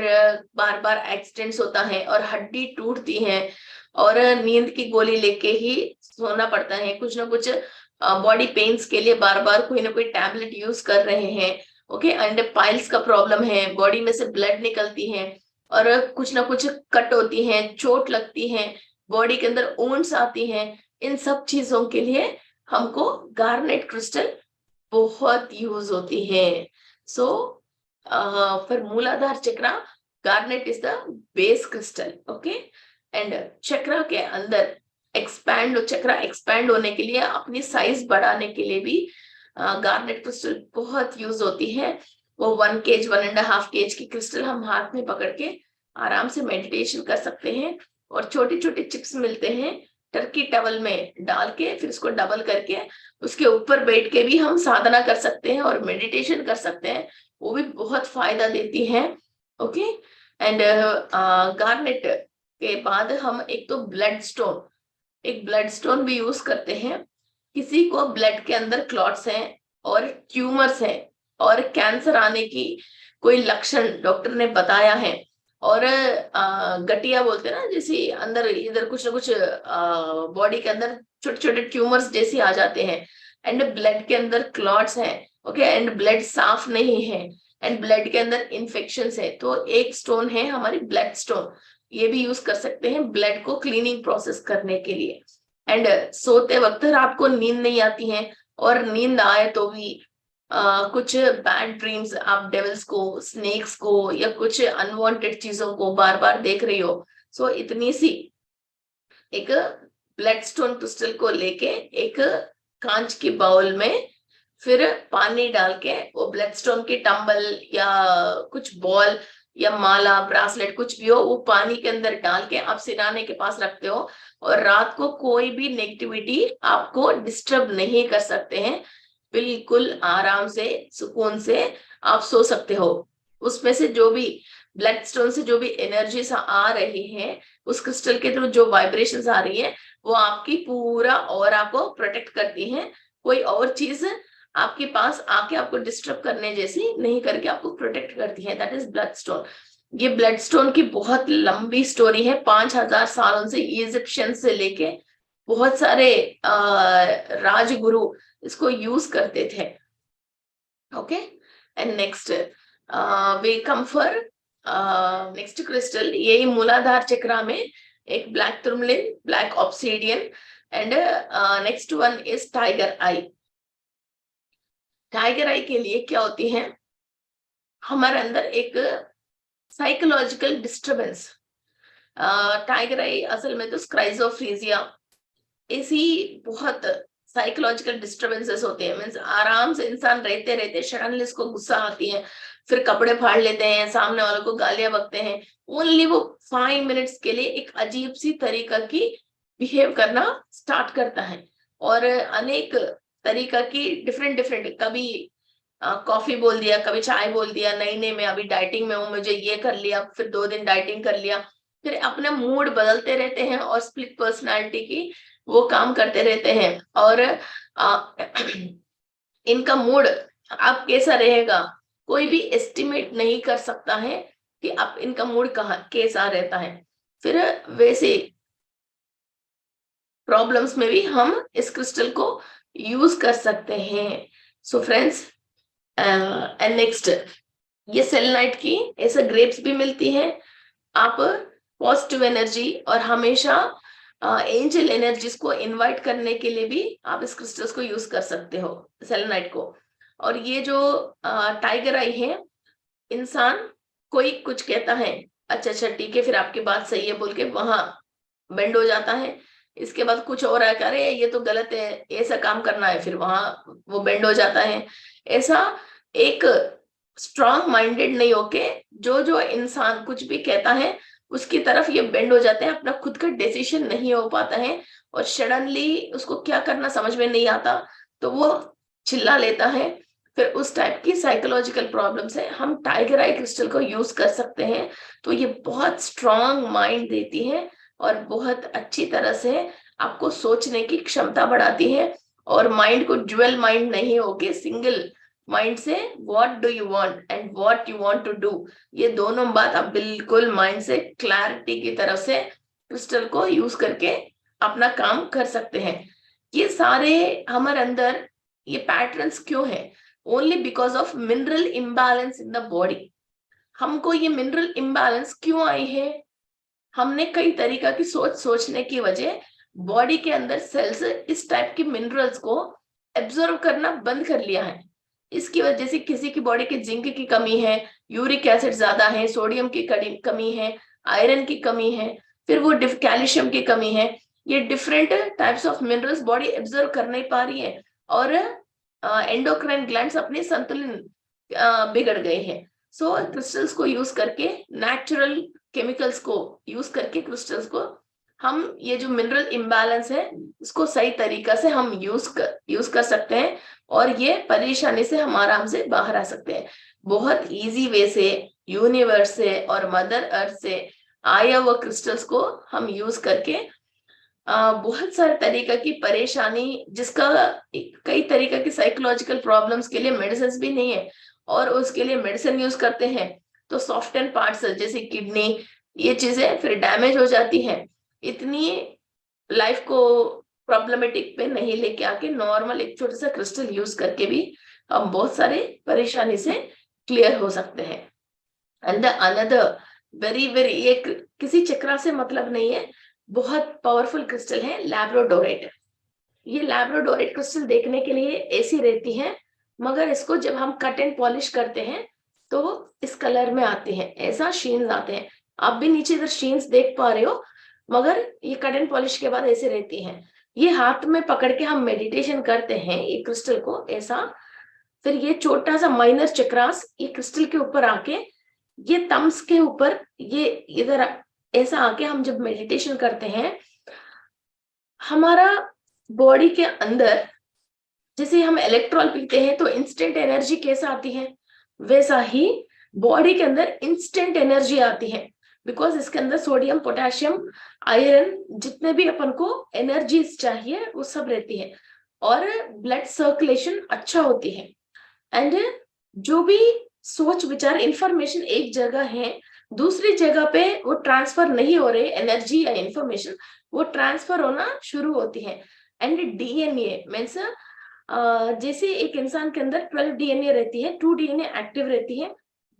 बार बार एक्सीडेंट्स होता है और हड्डी टूटती है, और नींद की गोली लेके ही सोना पड़ता है, कुछ ना कुछ बॉडी पेन्स के लिए बार बार कोई ना कोई टैबलेट यूज कर रहे हैं। ओके, एंड पाइल्स का प्रॉब्लम है, बॉडी में से ब्लड निकलती है, और कुछ ना कुछ कट होती है, चोट लगती है, बॉडी के अंदर ऊंट्स आती हैं। इन सब चीजों के लिए हमको गार्नेट क्रिस्टल बहुत यूज होती है। सो फॉर मूलाधार चक्र garnet is the base crystal. Okay, and चक्र के अंदर चक्र एक्सपैंड होने के लिए, अपनी साइज बढ़ाने के लिए भी गार्नेट क्रिस्टल बहुत यूज होती है। वो 1 kg 1.5 kg की क्रिस्टल हम हाथ में पकड़ के आराम से मेडिटेशन कर सकते हैं, और छोटे छोटे चिप्स मिलते हैं, टर्की टवल में डाल के फिर उसको डबल करके उसके ऊपर बैठ के भी हम साधना कर सकते हैं और मेडिटेशन कर सकते हैं, वो भी बहुत फायदा देती है। ओके, एंड गार्नेट के बाद हम एक तो ब्लड स्टोन भी यूज करते हैं। किसी को ब्लड के अंदर क्लॉट्स हैं और ट्यूमर्स हैं और कैंसर आने की कोई लक्षण डॉक्टर ने बताया है, और गठिया बोलते हैं ना, जैसे अंदर इधर कुछ ना कुछ बॉडी के अंदर छोटे छोटे ट्यूमर्स जैसे आ जाते हैं, एंड ब्लड के अंदर क्लॉट्स हैं, ओके, एंड ब्लड साफ नहीं है, एंड ब्लड के अंदर इन्फेक्शंस है, तो एक स्टोन है हमारी ब्लड स्टोन, ये भी यूज कर सकते हैं ब्लड को क्लीनिंग प्रोसेस करने के लिए। एंड सोते वक्त रात को नींद नहीं आती है, और नींद आए तो भी कुछ बैड ड्रीम्स, आप डेविल्स को, स्नेक्स को, या कुछ अनवांटेड चीजों को बार बार देख रही हो, सो इतनी सी एक ब्लड स्टोन क्रिस्टल को लेके एक कांच की बाउल में फिर पानी डाल के वो ब्लड स्टोन की टंबल या कुछ बॉल या माला, ब्रासलेट, कुछ भी हो, वो पानी के अंदर डाल के आप सिराने के पास रखते हो, और रात को कोई भी नेगेटिविटी आपको डिस्टर्ब नहीं कर सकते हैं, बिल्कुल आराम से सुकून से आप सो सकते हो। उसमें से जो भी ब्लड स्टोन से जो भी एनर्जीज आ रही है, उस क्रिस्टल के थ्रू जो वाइब्रेशंस आ रही है, वो आपकी पूरा ऑरा को प्रोटेक्ट करती है। कोई और चीज आपके पास आके आपको डिस्टर्ब करने जैसी नहीं करके आपको प्रोटेक्ट करती है, दैट इज ब्लड स्टोन। ये ब्लड स्टोन की बहुत लंबी स्टोरी है, 5000 सालों से इजिप्शियन से लेके बहुत सारे राजगुरु इसको यूज करते थे। Okay, and next we come for next crystal, यही मूलाधार चक्र में एक black tourmaline, black obsidian, and next one is tiger eye. Tiger eye के लिए क्या होती है, हमारे अंदर एक साइकोलॉजिकल डिस्टरबेंस, टाइगर आई असल में तो स्क्राइजोफ्रीजिया, ऐसी बहुत साइकोलॉजिकल डिस्टरबेंसेस होते हैं, मीन्स आराम से इंसान रहते रहते सडनली इसको गुस्सा आती है, फिर कपड़े फाड़ लेते हैं, सामने वालों को गालियां बकते हैं, ओनली वो 5 मिनट्स के लिए एक अजीब सी तरीका की बिहेव करना स्टार्ट करता है, और अनेक तरीका की डिफरेंट, कभी कॉफी बोल दिया, कभी चाय बोल दिया, नहीं नहीं मैं अभी डाइटिंग में हूँ, मुझे ये कर लिया, फिर 2 दिन डाइटिंग कर लिया, फिर अपना मूड बदलते रहते हैं, और स्प्लिट पर्सनालिटी की वो काम करते रहते हैं, और इनका मूड अब कैसा रहेगा कोई भी एस्टिमेट नहीं कर सकता है कि अब इनका मूड कहाँ कैसा रहता है। फिर वैसे प्रॉब्लम्स में भी हम इस क्रिस्टल को यूज कर सकते हैं। सो फ्रेंड्स, एंड नेक्स्ट, ये सेलेनाइट की ऐसा ग्रेप्स भी मिलती है। आप पॉजिटिव एनर्जी और हमेशा एंजल एनर्जीज को इनवाइट करने के लिए भी आप इस क्रिस्टल्स को यूज कर सकते हो, सेलेनाइट को। और ये जो टाइगर आई है, इंसान कोई कुछ कहता है, अच्छा अच्छा ठीक है, फिर आपकी बात सही है बोल के वहां बेंड हो जाता है। इसके बाद कुछ और है, अरे ये तो गलत है, ऐसा काम करना है, फिर वहां वो बेंड हो जाता है। ऐसा एक स्ट्रांग माइंडेड नहीं होके जो जो इंसान कुछ भी कहता है उसकी तरफ ये बेंड हो जाते हैं, अपना खुद का डिसीजन नहीं हो पाता है, और सडनली उसको क्या करना समझ में नहीं आता तो वो चिल्ला लेता है। फिर उस टाइप की साइकोलॉजिकल प्रॉब्लम है, हम टाइगर आई क्रिस्टल को यूज कर सकते हैं। तो ये बहुत स्ट्रांग माइंड देती है और बहुत अच्छी तरह से आपको सोचने की क्षमता बढ़ाती है, और माइंड को ड्यूअल माइंड नहीं होके सिंगल माइंड से what do you want and what you want to do, ये दोनों बात आप बिल्कुल माइंड से क्लैरिटी की तरफ से क्रिस्टल को यूज करके अपना काम कर सकते हैं। ये सारे हमारे अंदर ये पैटर्न्स क्यों है? Only because of mineral imbalance in the body. हमको ये मिनरल इम्बैलेंस क्यों आई है? हमने कई तरीका की सोचने की वजह बॉडी के अंदर सेल्स इस टाइप की मिनरल्स को एब्जॉर्व करना बंद कर लिया है। इसकी वजह से किसी की बॉडी के जिंक की कमी है, यूरिक एसिड ज्यादा है, सोडियम की कमी है, आयरन की कमी है, फिर वो कैल्शियम की कमी है। ये different types of minerals body absorb कर नहीं पा रही है, और एंडोक्राइन ग्लैंड्स अपने संतुलन बिगड़ गए हैं। सो क्रिस्टल्स को यूज करके, नेचुरल केमिकल्स को यूज करके, क्रिस्टल्स को हम ये जो मिनरल इम्बैलेंस है इसको सही तरीका से हम यूज कर सकते हैं, और ये परेशानी से हम आराम से बाहर आ सकते हैं। बहुत इजी वे से यूनिवर्स से और मदर अर्थ से आया हुआ क्रिस्टल्स को हम यूज करके बहुत सारे तरीका की परेशानी, जिसका कई तरीका की साइकोलॉजिकल प्रॉब्लम्स के लिए मेडिसिन भी नहीं है, और उसके लिए मेडिसिन यूज करते हैं तो सॉफ्ट एंड पार्ट्स जैसे किडनी, ये चीजें फिर डैमेज हो जाती हैं। इतनी लाइफ को प्रॉब्लमेटिक पे नहीं लेके आके नॉर्मल एक छोटा सा क्रिस्टल यूज करके भी हम बहुत सारे परेशानी से क्लियर हो सकते हैं। And the another very very, ये किसी चक्रा से मतलब नहीं है, बहुत पावरफुल क्रिस्टल है लैब्राडोराइट। ये लैब्राडोराइट क्रिस्टल देखने के लिए ऐसी रहती है, मगर इसको जब हम कट एंड पॉलिश करते हैं तो इस कलर में आते हैं, ऐसा शीन्स आते हैं। आप भी नीचे इधर शीन्स देख पा रहे हो, मगर ये कट एंड पॉलिश के बाद ऐसे रहती हैं। ये हाथ में पकड़ के हम मेडिटेशन करते हैं ये क्रिस्टल को ऐसा, फिर ये छोटा सा माइनर चक्रास ये क्रिस्टल के ऊपर आके, ये थम्स के ऊपर ये इधर ऐसा आके हम जब मेडिटेशन करते हैं, हमारा बॉडी के अंदर जैसे हम इलेक्ट्रॉल पीते हैं तो इंस्टेंट एनर्जी कैसा आती है, वैसा ही बॉडी के अंदर इंस्टेंट एनर्जी आती है। बिकॉज इसके अंदर सोडियम, पोटेशियम, आयरन, जितने भी अपन को एनर्जीज चाहिए वो सब रहती है, और ब्लड सर्कुलेशन अच्छा होती है। एंड जो भी सोच विचार इंफॉर्मेशन एक जगह है, दूसरी जगह पे वो ट्रांसफर नहीं हो रहे, एनर्जी या इंफॉर्मेशन वो ट्रांसफर होना शुरू होती है। एंड डीएनए मीन्स जैसे एक इंसान के अंदर 12 डीएनए रहती है, 2 डीएनए एक्टिव रहती है,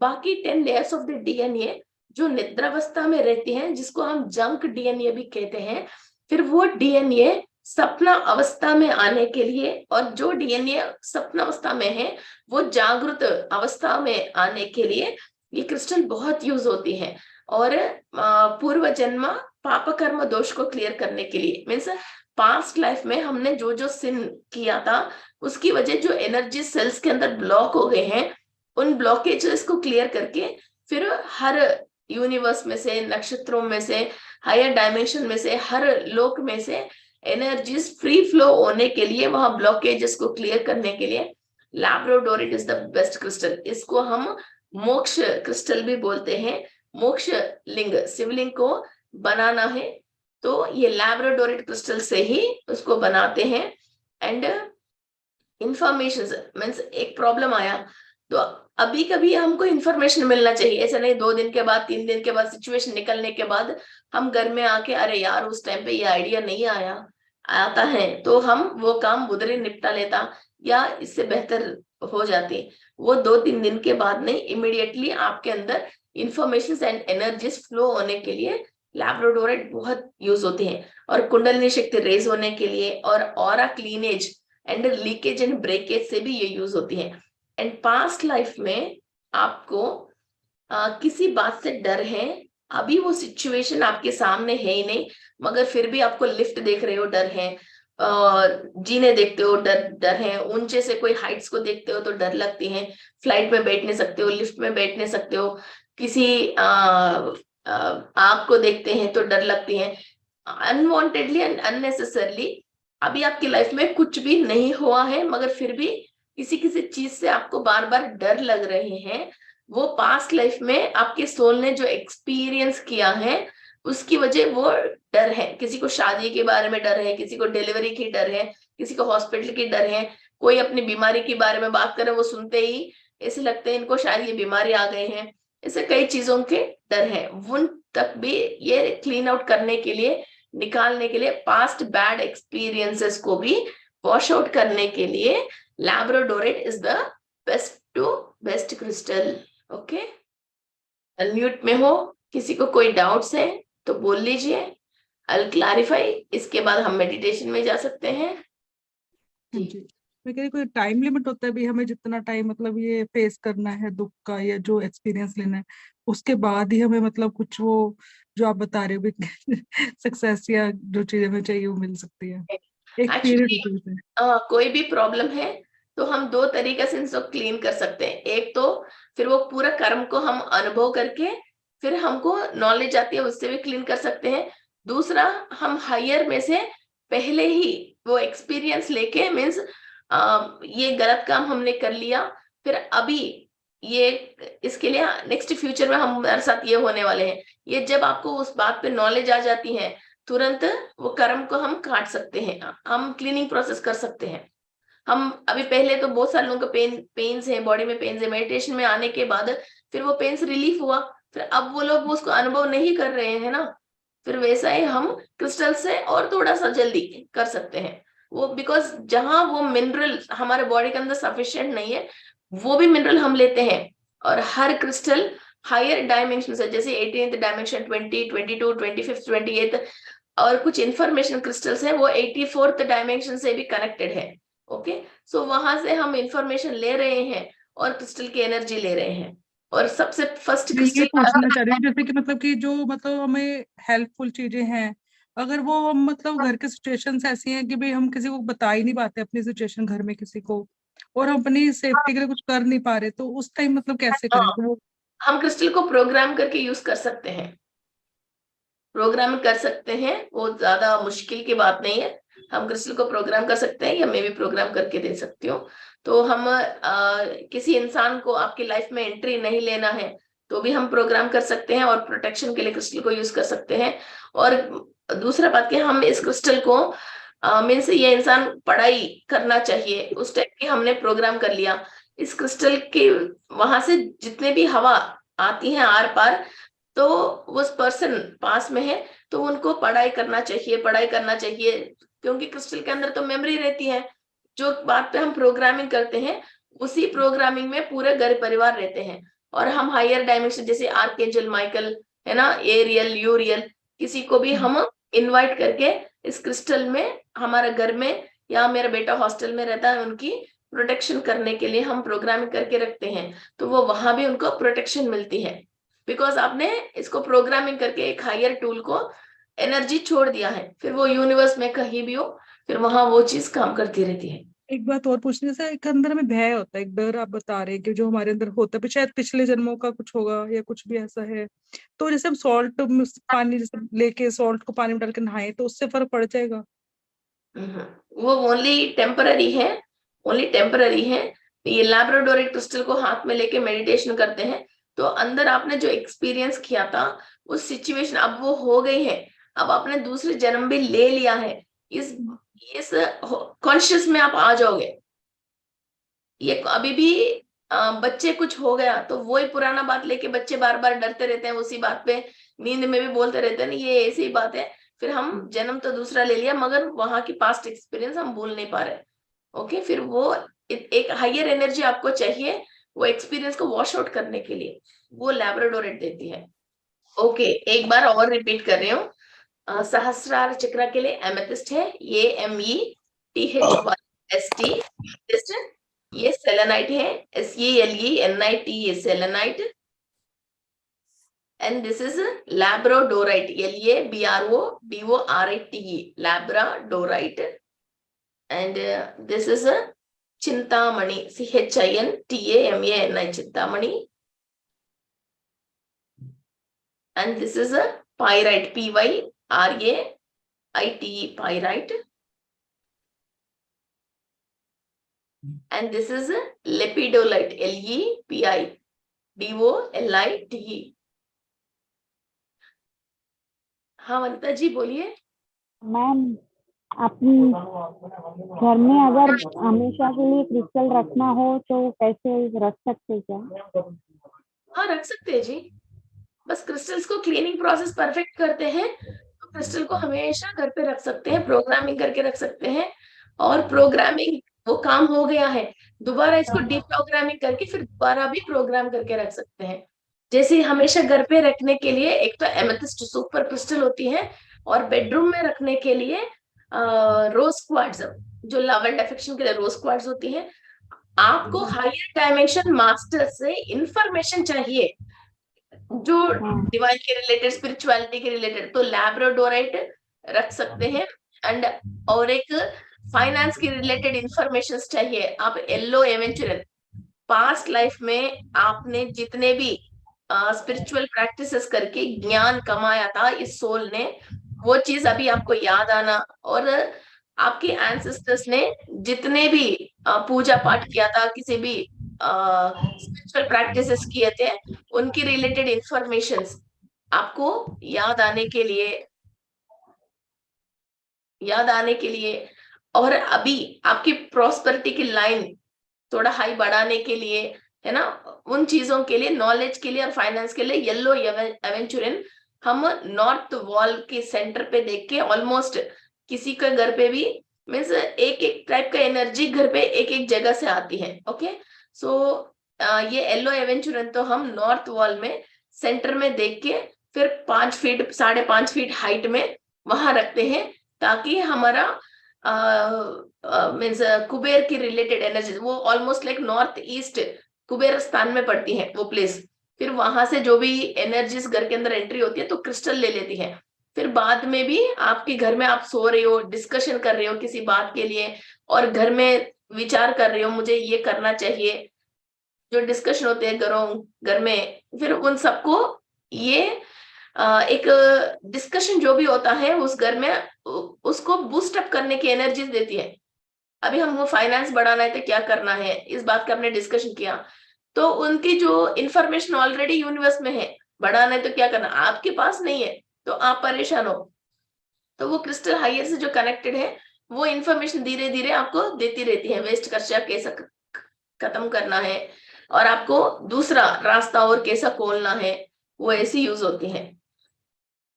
बाकी 10 लेयर्स ऑफ द डीएनए जो निद्रावस्था में रहती हैं, जिसको हम जंक डीएनए भी कहते हैं, फिर वो डीएनए सपना अवस्था में आने के लिए, और जो डीएनए सपना अवस्था में है वो जागृत अवस्था में आने के लिए ये क्रिस्टल बहुत यूज होती है। और पूर्व जन्म पाप कर्म दोष को क्लियर करने के लिए, मीन्स पास्ट लाइफ में हमने जो जो सिन किया था उसकी वजह जो एनर्जी सेल्स के अंदर ब्लॉक हो गए हैं, उन ब्लॉकेजेस को क्लियर करके फिर हर यूनिवर्स में से, नक्षत्रों में से, हायर डायमेंशन में से, हर लोक में से एनर्जीज फ्री फ्लो होने के लिए, वहां ब्लॉकेजेस को क्लियर करने के लिए labradorite is the best crystal. इसको हम मोक्ष क्रिस्टल भी बोलते हैं। मोक्ष लिंग, शिवलिंग को बनाना है तो ये लैब्राडोराइट क्रिस्टल से ही उसको बनाते हैं। एंड इंफॉर्मेशन मीन्स एक प्रॉब्लम आया तो अभी कभी हमको इंफॉर्मेशन मिलना चाहिए, ऐसा नहीं 2 दिन के बाद, 3 दिन के बाद, सिचुएशन निकलने के बाद हम घर में आके अरे यार उस टाइम पे ये आइडिया नहीं आता है, तो हम वो काम उधर ही निपटा लेता या इससे बेहतर हो जाती। वो 2-3 दिन के बाद नहीं, इमिडिएटली आपके अंदर इंफॉर्मेशन एंड एनर्जीज फ्लो होने के लिए लैब्राडोराइट बहुत यूज होते हैं, और कुंडलिनी शक्ति रेज होने के लिए, और aura cleanage and leakage and breakage से भी ये यूज होती है। एंड पास्ट लाइफ में आपको किसी बात से डर है, अभी वो सिचुएशन आपके सामने है ही नहीं, मगर फिर भी आपको लिफ्ट देख रहे हो डर है, जीने देखते हो डर डर है, ऊंचे से कोई हाइट्स को देखते हो तो डर लगती है, फ्लाइट में बैठ नहीं सकते हो, लिफ्ट में बैठ नहीं सकते हो, किसी आग को देखते हैं तो डर लगती है, अनवांटेडली एंड अननेसेसरली। अभी आपकी लाइफ में कुछ भी नहीं हुआ है, मगर फिर भी किसी किसी चीज से आपको बार बार डर लग रहे हैं। वो पास्ट लाइफ में आपके सोल ने जो एक्सपीरियंस किया है उसकी वजह वो डर है। किसी को शादी के बारे में डर है, किसी को डिलीवरी की डर है, किसी को हॉस्पिटल की डर है, कोई अपनी बीमारी के बारे में बात करे वो सुनते ही ऐसे लगते हैं इनको शायद ये बीमारी आ गए हैं, ऐसे कई चीजों के डर है। उन तक भी ये क्लीन आउट करने के लिए, निकालने के लिए, पास्ट बैड एक्सपीरियंसेस को भी वॉश आउट करने के लिए labradorite is the best crystal. Okay, unmute में हो, किसी को कोई डाउट्स है तो बोल लीजिए, आई क्लैरिफाई, इसके बाद हम मेडिटेशन में जा सकते हैं। जी, मैं कह रही कोई टाइम लिमिट होता है भी, हमें जितना टाइम मतलब ये फेस करना है दुख का या जो एक्सपीरियंस लेना है, उसके बाद ही हमें मतलब कुछ वो जो आप बता रहे हो भी सक्सेस या जो चीजें हमें चाहिए वो मिल सकती है, एक पीरियड एक्चुअली होती है। कोई भी प्रॉब्लम है तो हम दो तरीके से इसको क्लीन कर सकते हैं। एक तो फिर वो पूरा कर्म को हम अनुभव करके फिर हमको नॉलेज आती है उससे भी क्लीन कर सकते हैं। दूसरा, हम हायर में से पहले ही वो एक्सपीरियंस लेके, मीन्स ये गलत काम हमने कर लिया, फिर अभी ये इसके लिए नेक्स्ट फ्यूचर में हमारे साथ ये होने वाले हैं, ये जब आपको उस बात पे नॉलेज आ जाती है तुरंत वो कर्म को हम काट सकते हैं, हम क्लीनिंग प्रोसेस कर सकते हैं। हम अभी पहले तो बहुत सारे लोगों को पेन्स है, बॉडी में पेन्स है, मेडिटेशन में आने के बाद फिर वो पेन्स रिलीफ हुआ, फिर अब वो लोग उसको अनुभव नहीं कर रहे हैं ना, फिर वैसा ही हम क्रिस्टल से और थोड़ा सा जल्दी कर सकते हैं वो, बिकॉज जहां वो मिनरल हमारे बॉडी के अंदर सफिशिएंट नहीं है वो भी मिनरल हम लेते हैं। और हर क्रिस्टल हायर डायमेंशन है, जैसे 18th डायमेंशन, 20, 22, 25, 28, और कुछ इंफॉर्मेशन क्रिस्टल्स हैं वो 84th डायमेंशन से भी कनेक्टेड है। ओके, सो वहां से हम इंफॉर्मेशन ले रहे हैं और क्रिस्टल की एनर्जी ले रहे हैं। और सबसे फर्स्ट मैं ये क्रिस्टल पूछना चाह रही हूँ जैसे कि मतलब कि जो मतलब हमें हेल्पफुल चीजें हैं, अगर वो हम मतलब घर के सिचुएशंस ऐसी हैं कि भाई हम किसी को बता ही नहीं पाते अपनी सिचुएशन घर में किसी को, और हम अपनी सेफ्टी के लिए कुछ कर नहीं पा रहे, तो उस टाइम मतलब कैसे करें तो वो। हम क्रिस्टल को प्रोग्राम करके यूज कर सकते हैं, प्रोग्राम कर सकते हैं, वो ज्यादा मुश्किल की बात नहीं है। हम क्रिस्टल को प्रोग्राम कर सकते हैं या मैं भी प्रोग्राम करके दे सकती हूँ। तो हम किसी इंसान को आपकी लाइफ में एंट्री नहीं लेना है तो भी हम प्रोग्राम कर सकते हैं, और प्रोटेक्शन के लिए क्रिस्टल को यूज कर सकते हैं। और दूसरा बात कि हम इस क्रिस्टल को मीन्स ये इंसान पढ़ाई करना चाहिए उस टाइप की हमने प्रोग्राम कर लिया, इस क्रिस्टल के वहां से जितने भी हवा आती है आर पार, तो उस पर्सन पास में है तो उनको पढ़ाई करना चाहिए, पढ़ाई करना चाहिए, क्योंकि क्रिस्टल के अंदर तो मेमोरी रहती है। जो बात पे हम प्रोग्रामिंग करते हैं उसी प्रोग्रामिंग में पूरे घर परिवार रहते हैं। और हम हायर डायमेंशन जैसे आर्कएंजल माइकल है ना, एरियल, यूरियल, किसी को भी हम इनवाइट करके इस क्रिस्टल में, हमारे घर में या मेरा बेटा हॉस्टल में रहता है, उनकी प्रोटेक्शन करने के लिए हम प्रोग्रामिंग करके रखते हैं, तो वो वहां भी उनको प्रोटेक्शन मिलती है, बिकॉज आपने इसको प्रोग्रामिंग करके एक हायर टूल को एनर्जी छोड़ दिया है, फिर वो यूनिवर्स में कहीं भी हो फिर वहां वो चीज काम करती रहती है। एक बात और पूछने से, एक अंदर में भय होता है, एक डर आप बता रहे हैं कि जो हमारे अंदर होता है शायद पिछले जन्मों का कुछ होगा या कुछ भी ऐसा है, तो जैसे हम सॉल्ट पानी जैसे लेके सॉल्ट को पानी में डाल के नहाए तो उससे फर्क पड़ जाएगा। वो ओनली टेम्पररी है, ओनली टेम्पररी है। ये लैब्राडोरिक क्रिस्टल को हाथ में लेके मेडिटेशन करते हैं तो अंदर आपने जो एक्सपीरियंस किया था उस सिचुएशन अब वो हो गई है, अब आपने दूसरे जन्म भी ले लिया है, इस कॉन्शियस में आप आ जाओगे। ये अभी भी बच्चे कुछ हो गया तो वही पुराना बात लेके बच्चे बार बार डरते रहते हैं, उसी बात पे नींद में भी बोलते रहते हैं, ये ऐसी ही बात है, फिर हम जन्म तो दूसरा ले लिया मगर वहां की पास्ट एक्सपीरियंस हम भूल नहीं पा रहे। ओके, फिर वो एक हायर एनर्जी आपको चाहिए, वो एक्सपीरियंस को वॉश आउट करने के लिए वो लैब्राडोरेट देती है। ओके, एक बार और रिपीट कर रही हूँ। सहस्रार चक्र के लिए एमेथिस्ट है, AMETHYST। ये सेलेनाइट है, SELENITE selenite. And this is labradorite, LABRODORITE labradorite. And this is Chintamani, CHINTAMANI Chintamani. And this is pyrite, PYRAITE pyrite। and this is lepidolite, LEPIDOLITE। हाँ वनिता जी बोलिए। मैम, अपनी घर में अगर हमेशा के लिए क्रिस्टल रखना हो तो कैसे रख सकते क्या? हाँ रख सकते हैं जी, बस क्रिस्टल्स को क्लीनिंग प्रोसेस परफेक्ट करते हैं तो क्रिस्टल को हमेशा घर पे रख सकते हैं, प्रोग्रामिंग करके रख सकते हैं। और प्रोग्रामिंग वो काम हो गया है, दोबारा इसको डीप्रोग्रामिंग करके फिर दोबारा भी प्रोग्राम करके रख सकते हैं। जैसे हमेशा घर पे रखने के लिए एक तो एमेथिस्ट सुपर क्रिस्टल होती है, और बेडरूम में रखने के लिए रोज क्वार्ट्ज, जो लव एंड अफेक्शन के लिए रोज क्वार्ट्ज होती है। आपको हायर डायमेंशन मास्टर से इंफॉर्मेशन चाहिए जो डिवाइन के रिलेटेड, स्पिरिचुअलिटी के रिलेटेड, तो लैब्राडोराइट रख सकते हैं। एंड और एक फाइनेंस के रिलेटेड इंफॉर्मेशन चाहिए, आप येलो एवेंचुरल, पास्ट लाइफ में आपने जितने भी स्पिरिचुअल प्रैक्टिसेस करके ज्ञान कमाया था इस सोल ने, वो चीज अभी आपको याद आना, और आपके एंसेस्टर्स ने जितने भी पूजा पाठ किया था, किसी भी स्पिरिचुअल प्रैक्टिसेस किए थे, उनकी रिलेटेड इंफॉर्मेशंस आपको याद आने के लिए और अभी आपकी प्रॉस्पेरिटी की लाइन थोड़ा हाई बढ़ाने के लिए, है ना, उन चीजों के लिए, नॉलेज के लिए और फाइनेंस के लिए येलो एवेंचुरिन हम नॉर्थ वॉल के सेंटर पे देख के, ऑलमोस्ट किसी के घर पे भी मीन्स एक एक टाइप का एनर्जी घर पे एक एक जगह से आती है। ओके, सो ये येलो एवेंचुरिन तो हम नॉर्थ वॉल में सेंटर में देख के फिर 5 फीट 5.5 फीट हाइट में वहां रखते हैं, ताकि हमारा मीन्स कुबेर की रिलेटेड एनर्जी, वो almost like north east Kuber स्थान में पड़ती है वो प्लेस। फिर वहां से जो भी एनर्जीज घर के अंदर एंट्री होती है तो क्रिस्टल ले लेती है। फिर बाद में भी आपके घर में आप सो रहे हो, डिस्कशन कर रहे हो किसी बात के लिए, और घर में विचार कर रहे हो मुझे ये करना चाहिए, जो डिस्कशन होते हैं घर में, फिर उन सबको ये एक डिस्कशन जो भी होता है उस घर में उसको बूस्ट अप करने की एनर्जीज देती है। अभी हमको फाइनेंस बढ़ाना है तो क्या करना है, इस बात का हमने डिस्कशन किया, तो उनकी जो इंफॉर्मेशन ऑलरेडी यूनिवर्स में है, बढ़ाना है तो क्या करना, आपके पास नहीं है तो आप परेशान हो, तो वो क्रिस्टल हायर से जो कनेक्टेड है वो इंफॉर्मेशन धीरे धीरे आपको देती रहती है, वेस्ट खर्चा कैसा खत्म करना है और आपको दूसरा रास्ता और कैसा खोलना है, वो ऐसी यूज होती है।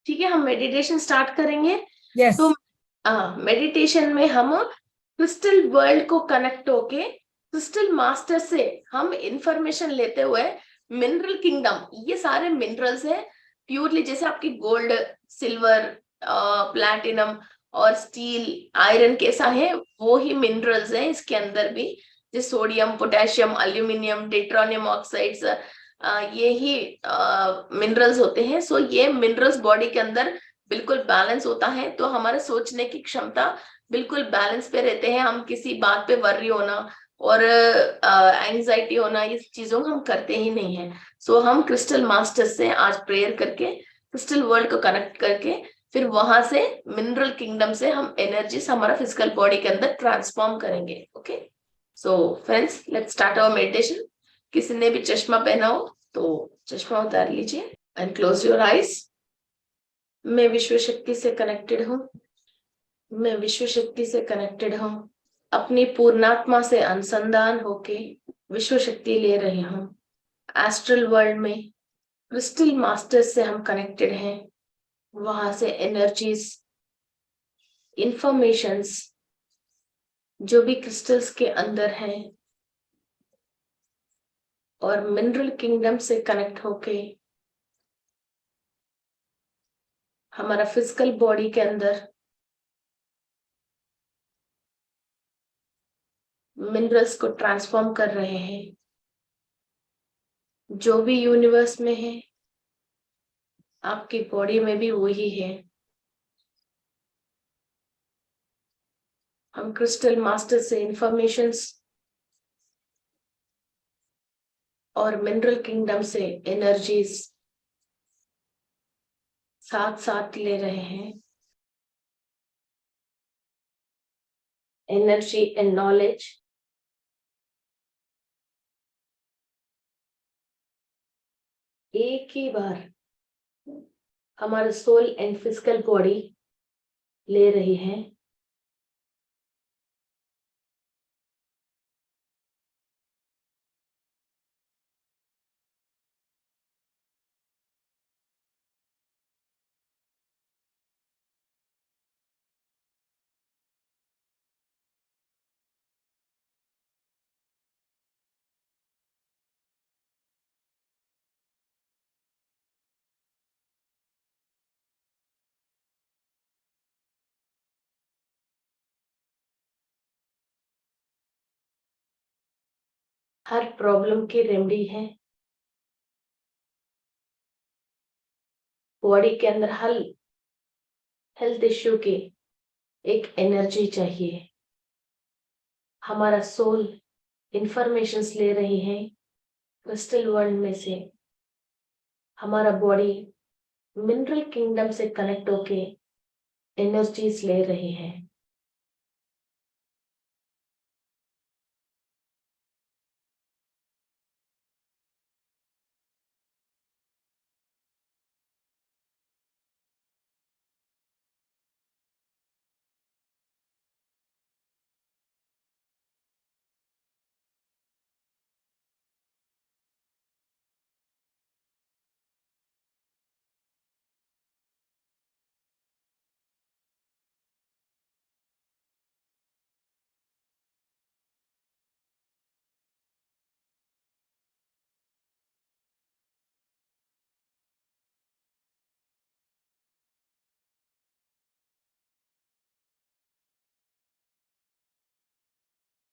ठीक है, हम मेडिटेशन स्टार्ट करेंगे। yes. तो मेडिटेशन में हम क्रिस्टल वर्ल्ड को कनेक्ट होके क्रिस्टल मास्टर से हम इंफॉर्मेशन लेते हुए मिनरल किंगडम, ये सारे मिनरल्स है प्योरली, जैसे आपकी गोल्ड, सिल्वर, प्लैटिनम और स्टील, आयरन कैसा है वो ही मिनरल्स है इसके अंदर भी, जैसे सोडियम, पोटेशियम, एल्यूमिनियम, टेट्रानियम ऑक्साइड्स, ये ही मिनरल्स होते हैं। सो ये मिनरल्स बॉडी के अंदर बिल्कुल बैलेंस होता है, तो हमारे सोचने की क्षमता बिल्कुल बैलेंस पे रहते हैं, हम किसी बात पे वर्री होना और एंजाइटी होना, ये चीजों हम करते ही नहीं है। सो हम क्रिस्टल मास्टर से आज प्रेयर करके क्रिस्टल वर्ल्ड को कनेक्ट करके फिर वहां से मिनरल किंगडम से हम एनर्जीज हमारा फिजिकल बॉडी के अंदर ट्रांसफॉर्म करेंगे। Okay, so friends let's start our meditation. किसी ने भी चश्मा पहना हो तो चश्मा उतार लीजिए एंड क्लोज योर आईज। मैं विश्व शक्ति से कनेक्टेड हूँ, मैं विश्व शक्ति से कनेक्टेड हूँ, अपनी पूर्णात्मा से अनुसंधान होके विश्व शक्ति ले रही हूँ। एस्ट्रल वर्ल्ड में क्रिस्टल मास्टर से हम कनेक्टेड हैं, वहां से एनर्जीज, इंफॉर्मेशंस जो भी क्रिस्टल्स के अंदर हैं और मिनरल किंगडम से कनेक्ट होके हमारा फिजिकल बॉडी के अंदर मिनरल्स को ट्रांसफॉर्म कर रहे हैं। जो भी यूनिवर्स में है आपकी बॉडी में भी वही है। हम क्रिस्टल मास्टर से इंफॉर्मेशंस और मिनरल किंगडम से एनर्जीज साथ साथ ले रहे हैं। एनर्जी एंड नॉलेज एक ही बार हमारे सोल एंड फिजिकल बॉडी ले रही है। हर प्रॉब्लम की रेमेडी है। बॉडी के अंदर हर हेल्थ इश्यू की एक एनर्जी चाहिए। हमारा सोल इंफॉर्मेशंस ले रही है क्रिस्टल वर्ल्ड में से। हमारा बॉडी मिनरल किंगडम से कनेक्ट होके एनर्जीज ले रही है।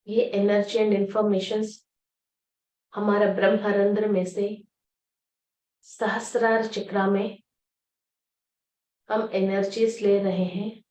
ये एनर्जी एंड इंफॉर्मेशंस हमारा ब्रह्मारंध्र में से सहस्रार चक्रा में हम एनर्जीज ले रहे हैं।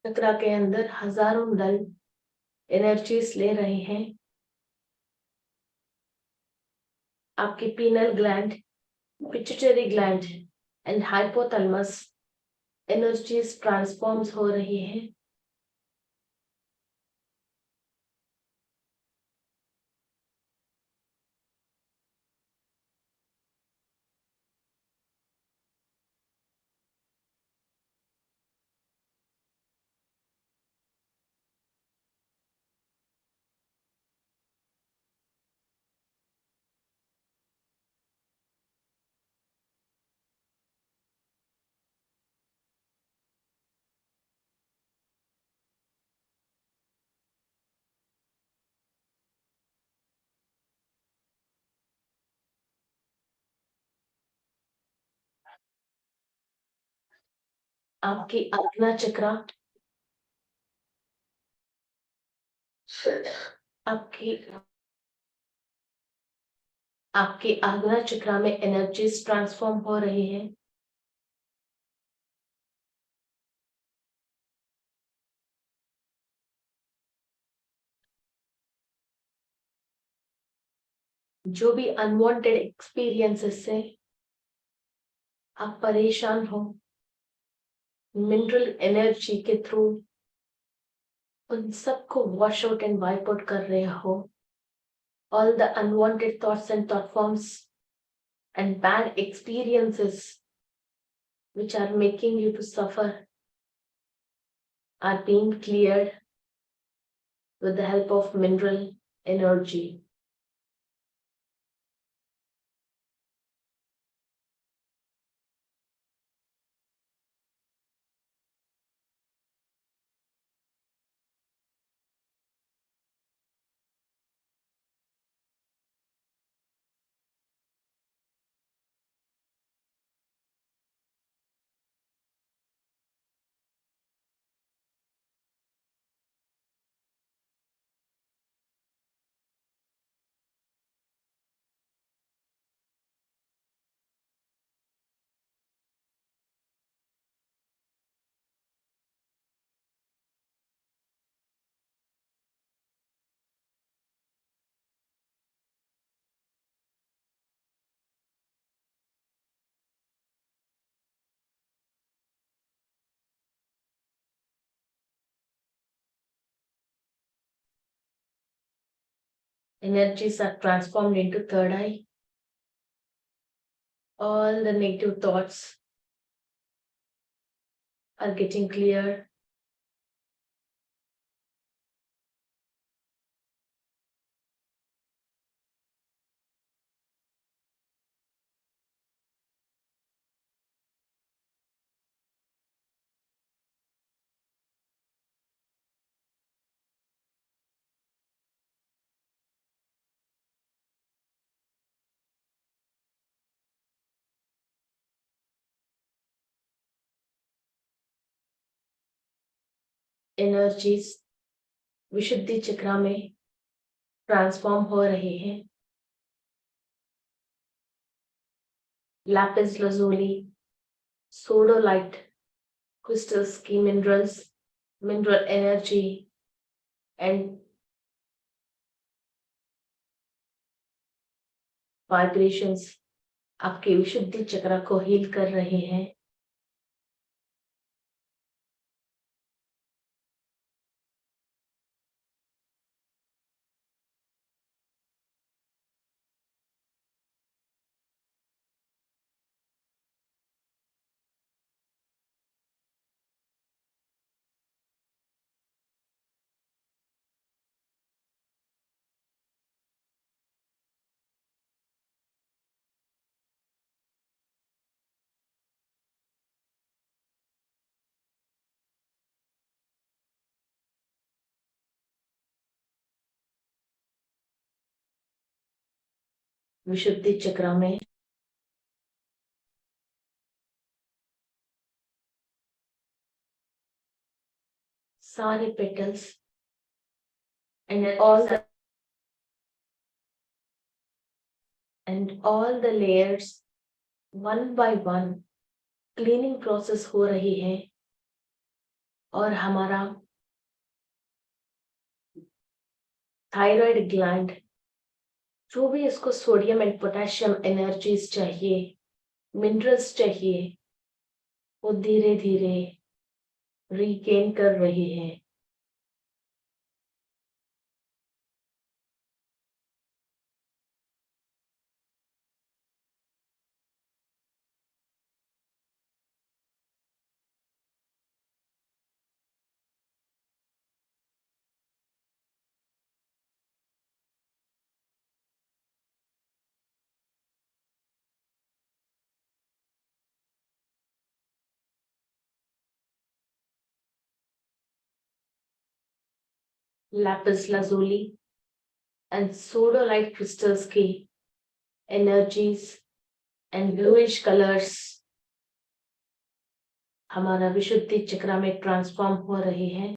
चक्रा के अंदर हजारों दल एनर्जीज ले रहे हैं। आपकी penal gland, pituitary gland and hypothalamus energies transforms हो रही है। आपकी आज्ञा चक्रा आपकी आपकी आज्ञा चक्रा में एनर्जीज ट्रांसफॉर्म हो रही है। जो भी अनवांटेड एक्सपीरियंसेस से आप परेशान हो, मिनरल एनर्जी के थ्रू उन सबको wash out and wipe out कर रहे हो. All the unwanted thoughts and thought forms and bad experiences which are making you to suffer are being cleared with the help of mineral energy. Energies are transformed into third eye. All the negative thoughts are getting clear. Energies विशुद्धि चक्र में transform हो रहे हैं. Lapis lazuli, sodalite crystals की minerals, mineral energy and vibrations आपके विशुद्धि चक्र को heal कर रहे हैं. विशुद्धि चक्र में सारे petals and all the layers one by one cleaning process हो रही है. और हमारा थायराइड ग्लैंड जो भी इसको सोडियम एंड पोटेशियम एनर्जीज चाहिए, मिनरल्स चाहिए, वो धीरे धीरे रीगेन कर रही है. Lapis lazuli and sodalite crystals की energies and bluish colors हमारा विशुद्धि चक्र में ट्रांसफॉर्म हो रही है.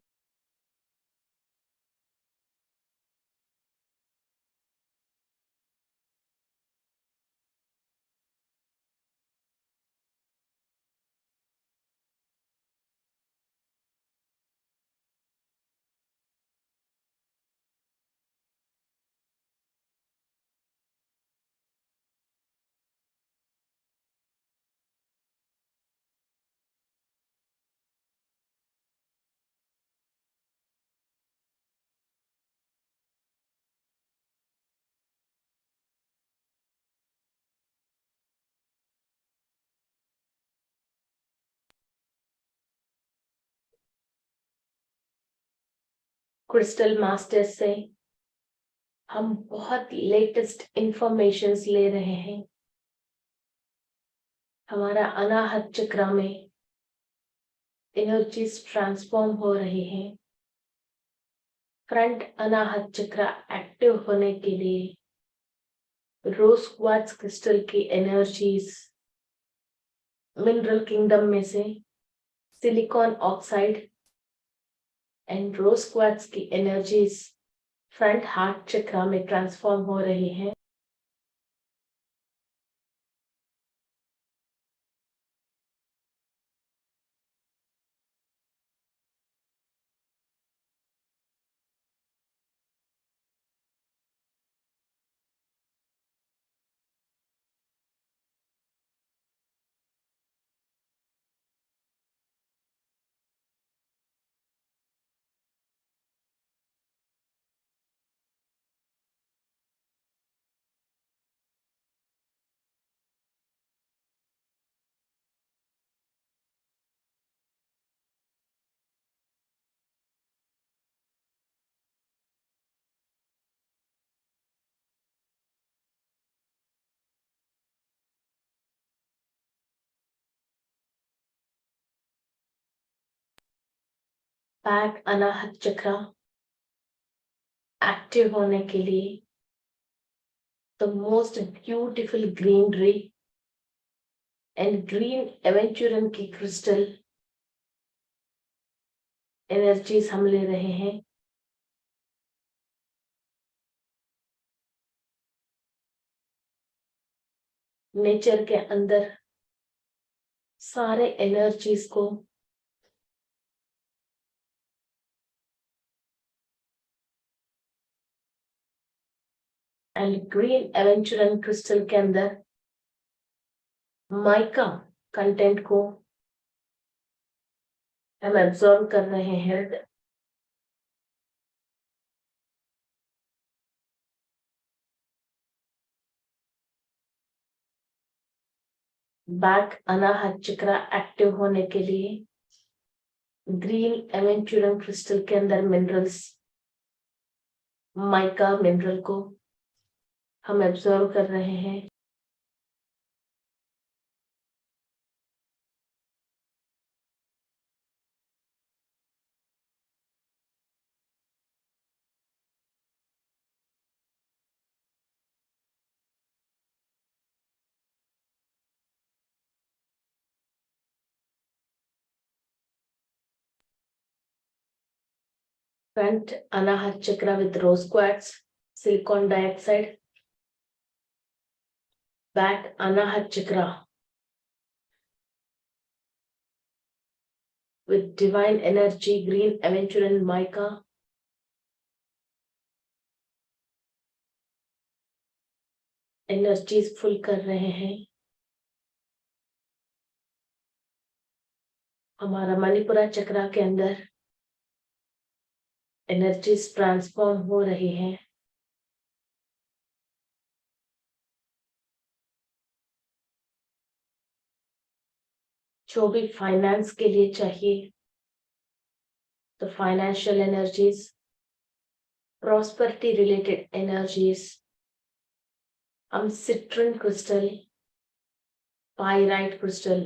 क्रिस्टल मास्टर से हम बहुत लेटेस्ट इंफॉर्मेशंस ले रहे हैं। हमारा अनाहत चक्र में एनर्जीज ट्रांसफॉर्म हो रही हैं। फ्रंट अनाहत चक्र एक्टिव होने के लिए रोज क्वार्ट्ज क्रिस्टल की एनर्जीज मिनरल किंगडम में से silicon oxide and rose quartz की एनर्जीज फ्रंट हार्ट चक्र में ट्रांसफॉर्म हो रही हैं। बैक अनाहत चक्र एक्टिव होने के लिए the most beautiful greenery and green aventurine की क्रिस्टल एनर्जीज हम ले रहे हैं। नेचर के अंदर सारे एनर्जीज को एंड ग्रीन एवेंचुरन क्रिस्टल के अंदर माइका कंटेंट को हम एब्जॉर्ब कर रहे हैं। बैक अनाहत चक्र एक्टिव होने के लिए ग्रीन एवेंचुरन क्रिस्टल के अंदर मिनरल्स माइका मिनरल को हम एब्जॉर्ब कर रहे हैं। Front अनाहत चक्र with rose quartz, silicon dioxide. Back अनाहत चक्र with divine energy, green aventurine mica. Energies full कर रहे हैं। हमारा मणिपुरा चक्र के अंदर एनर्जीज ट्रांसफॉर्म हो रही हैं। जो भी फाइनेंस के लिए चाहिए तो financial energies, prosperity related energies हम सिट्रन क्रिस्टल, पाइराइट क्रिस्टल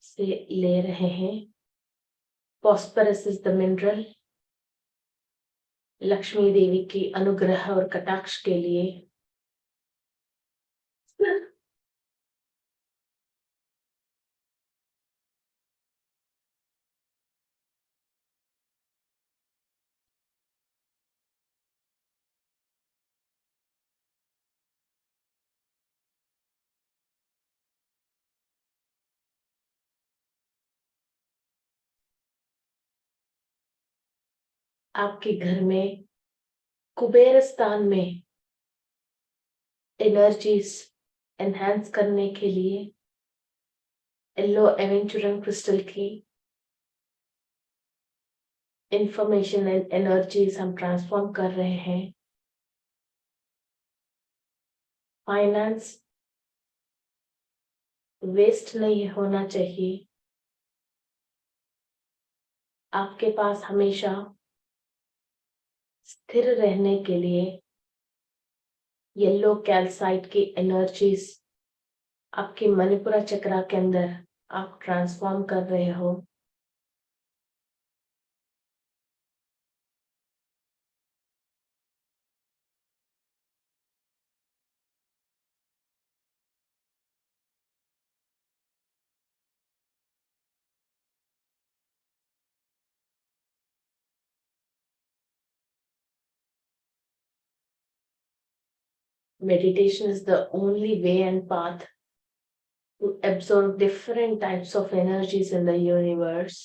से ले रहे हैं। Phosphorus is the mineral Lakshmi Devi की अनुग्रह और कटाक्ष के लिए। आपके घर में कुबेर स्थान में एनर्जीज एनहांस करने के लिए येलो एवेंचुरन क्रिस्टल की इंफॉर्मेशन एंड एनर्जीज हम ट्रांसफॉर्म कर रहे हैं। फाइनेंस वेस्ट नहीं होना चाहिए। आपके पास हमेशा स्थिर रहने के लिए येलो कैल्साइट की एनर्जीज आपके मणिपुरा चक्रा के अंदर आप ट्रांसफॉर्म कर रहे हो। Meditation is the only way and path to absorb different types of energies in the universe.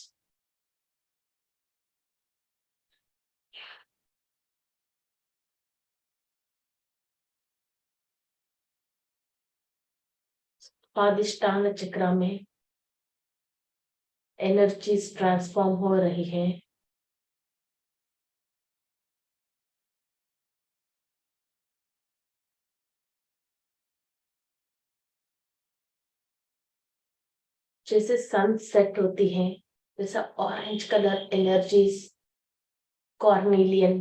Swadhisthana चक्र में एनर्जीज ट्रांसफॉर्म हो रही है। जैसे सन सेट होती है, जैसा orange colour energies कॉर्नेलियन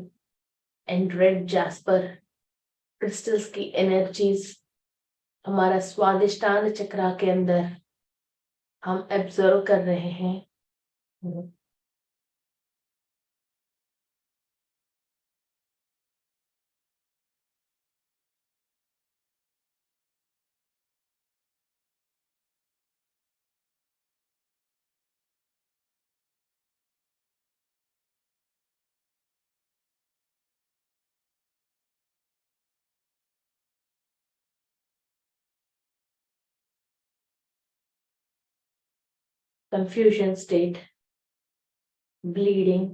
and red jasper crystals की एनर्जीज हमारा स्वादिष्टान चक्र के अंदर हम एब्जर्व कर रहे हैं। Confusion state, bleeding,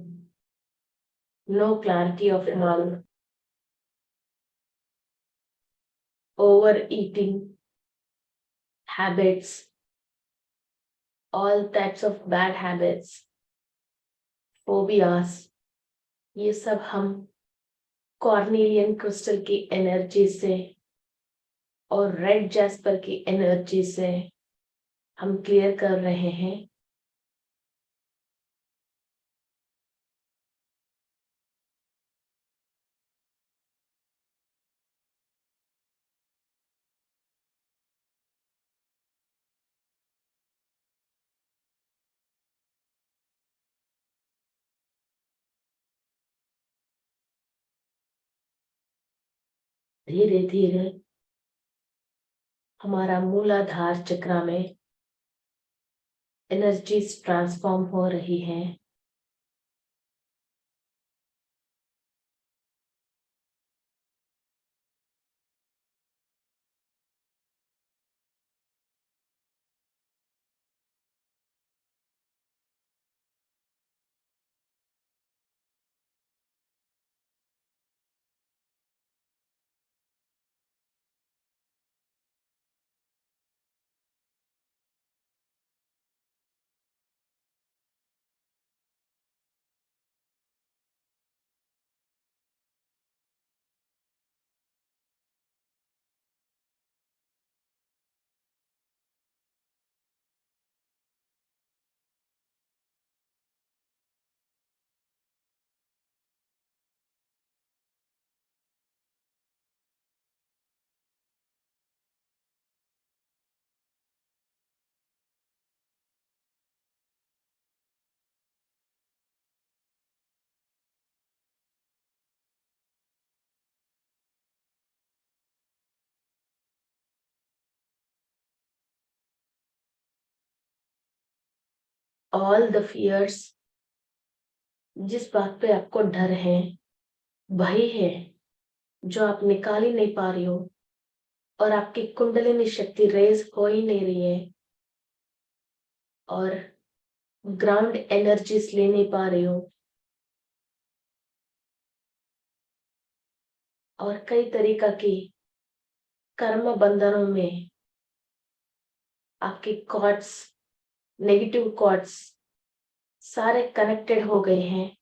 no clarity of mind, overeating habits, all types of bad habits, phobias, ये सब हम कॉर्नेलियन क्रिस्टल की एनर्जी से और रेड जैस्पर की एनर्जी से हम क्लियर कर रहे हैं। धीरे धीरे हमारा मूलाधार चक्र में एनर्जीज ट्रांसफॉर्म हो रही है। All the fears, जिस बात पे आपको डर है, वही है जो आप निकाल ही नहीं पा रही हो और आपकी कुंडलिनी शक्ति रेज हो ही नहीं रही है और ग्राउंड एनर्जीज ले नहीं पा रही हो और कई तरीका की कर्म बंधनों में आपके कॉर्ड्स, नेगेटिव कॉर्ड्स सारे कनेक्टेड हो गए हैं,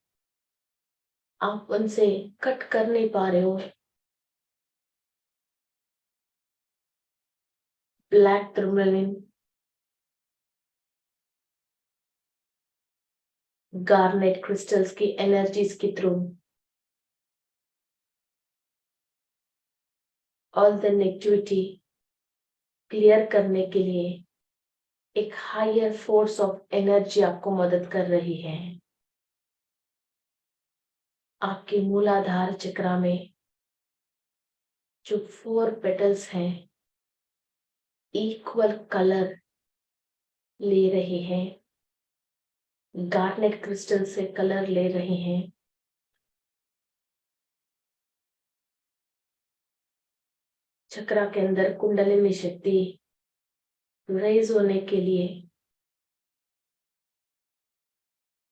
आप उनसे कट कर नहीं पा रहे हो। ब्लैक टर्मलिन गार्नेट क्रिस्टल्स की एनर्जीज के through all the negativity clear करने के लिए एक हायर फोर्स ऑफ एनर्जी आपको मदद कर रही है। आपके मूलाधार चक्र में जो 4 पेटल्स हैं इक्वल कलर ले रहे हैं, गार्नेट क्रिस्टल से कलर ले रहे हैं। चक्र के अंदर कुंडलिनी शक्ति रेज होने के लिए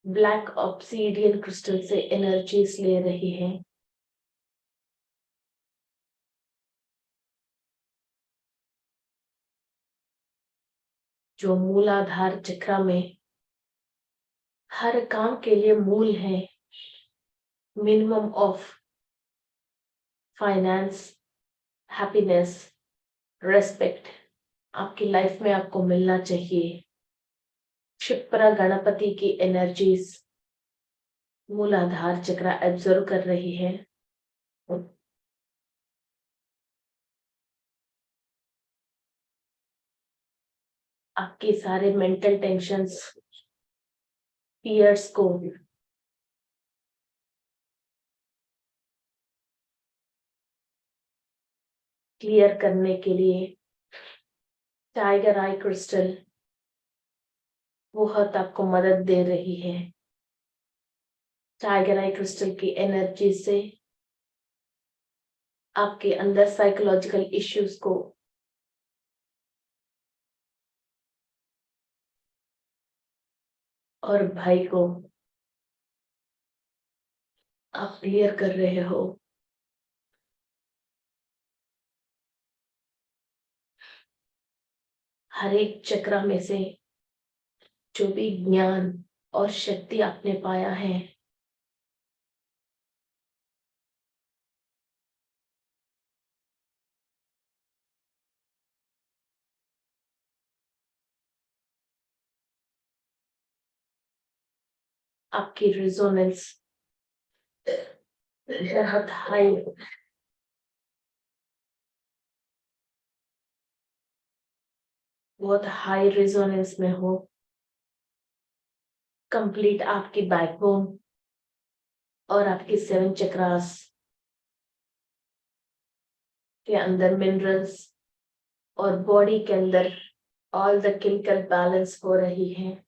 ब्लैक ऑब्सीडियन क्रिस्टल से एनर्जीज ले रही है। जो मूलाधार चक्र में हर काम के लिए मूल है, minimum of finance, happiness, respect आपकी लाइफ में आपको मिलना चाहिए। क्षिप्रा गणपति की एनर्जीज मूलाधार चक्र एब्जॉर्व कर रही है। आपके सारे मेंटल टेंशन्स, फियर्स को क्लियर करने के लिए टाइगर आई क्रिस्टल बहुत आपको मदद दे रही है। टाइगर आई क्रिस्टल की एनर्जी से आपके अंदर साइकोलॉजिकल इश्यूज को और भय को आप क्लियर कर रहे हो। हर एक चक्र में से जो भी ज्ञान और शक्ति आपने पाया है, आपकी रिजोनेंस बहुत हाई, बहुत हाई रिजोनेंस में हो। कंप्लीट आपकी बैकबोन और आपके 7 चक्रास के अंदर मिनरल्स और बॉडी के अंदर ऑल द केमिकल बैलेंस हो रही है।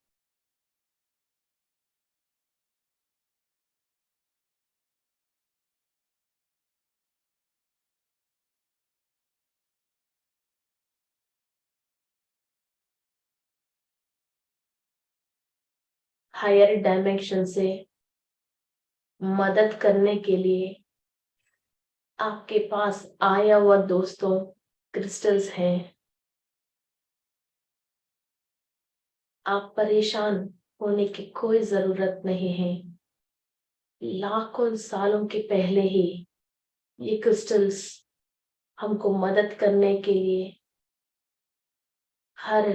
हायर डायमेंशन से मदद करने के लिए आपके पास आया हुआ दोस्तों क्रिस्टल्स हैं। आप परेशान होने की कोई जरूरत नहीं है। लाखों सालों के पहले ही ये क्रिस्टल्स हमको मदद करने के लिए हर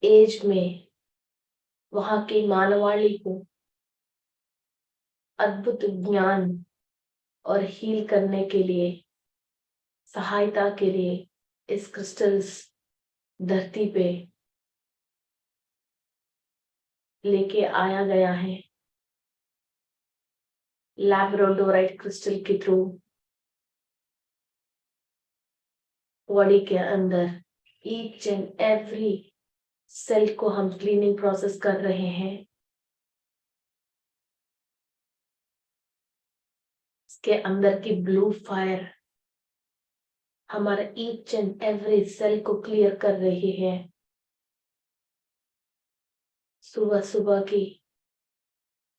एज में वहां की मानवाणी को अद्भुत ज्ञान और हील करने के लिए, सहायता के लिए इस क्रिस्टल्स धरती पे लेके आया गया है। लैब्राडोराइट क्रिस्टल के थ्रू बॉडी के अंदर ईच एंड एवरी सेल को हम क्लीनिंग प्रोसेस कर रहे हैं। इसके अंदर की ब्लू फायर हमारा ईच एंड एवरी सेल को क्लियर कर रही है। सुबह सुबह की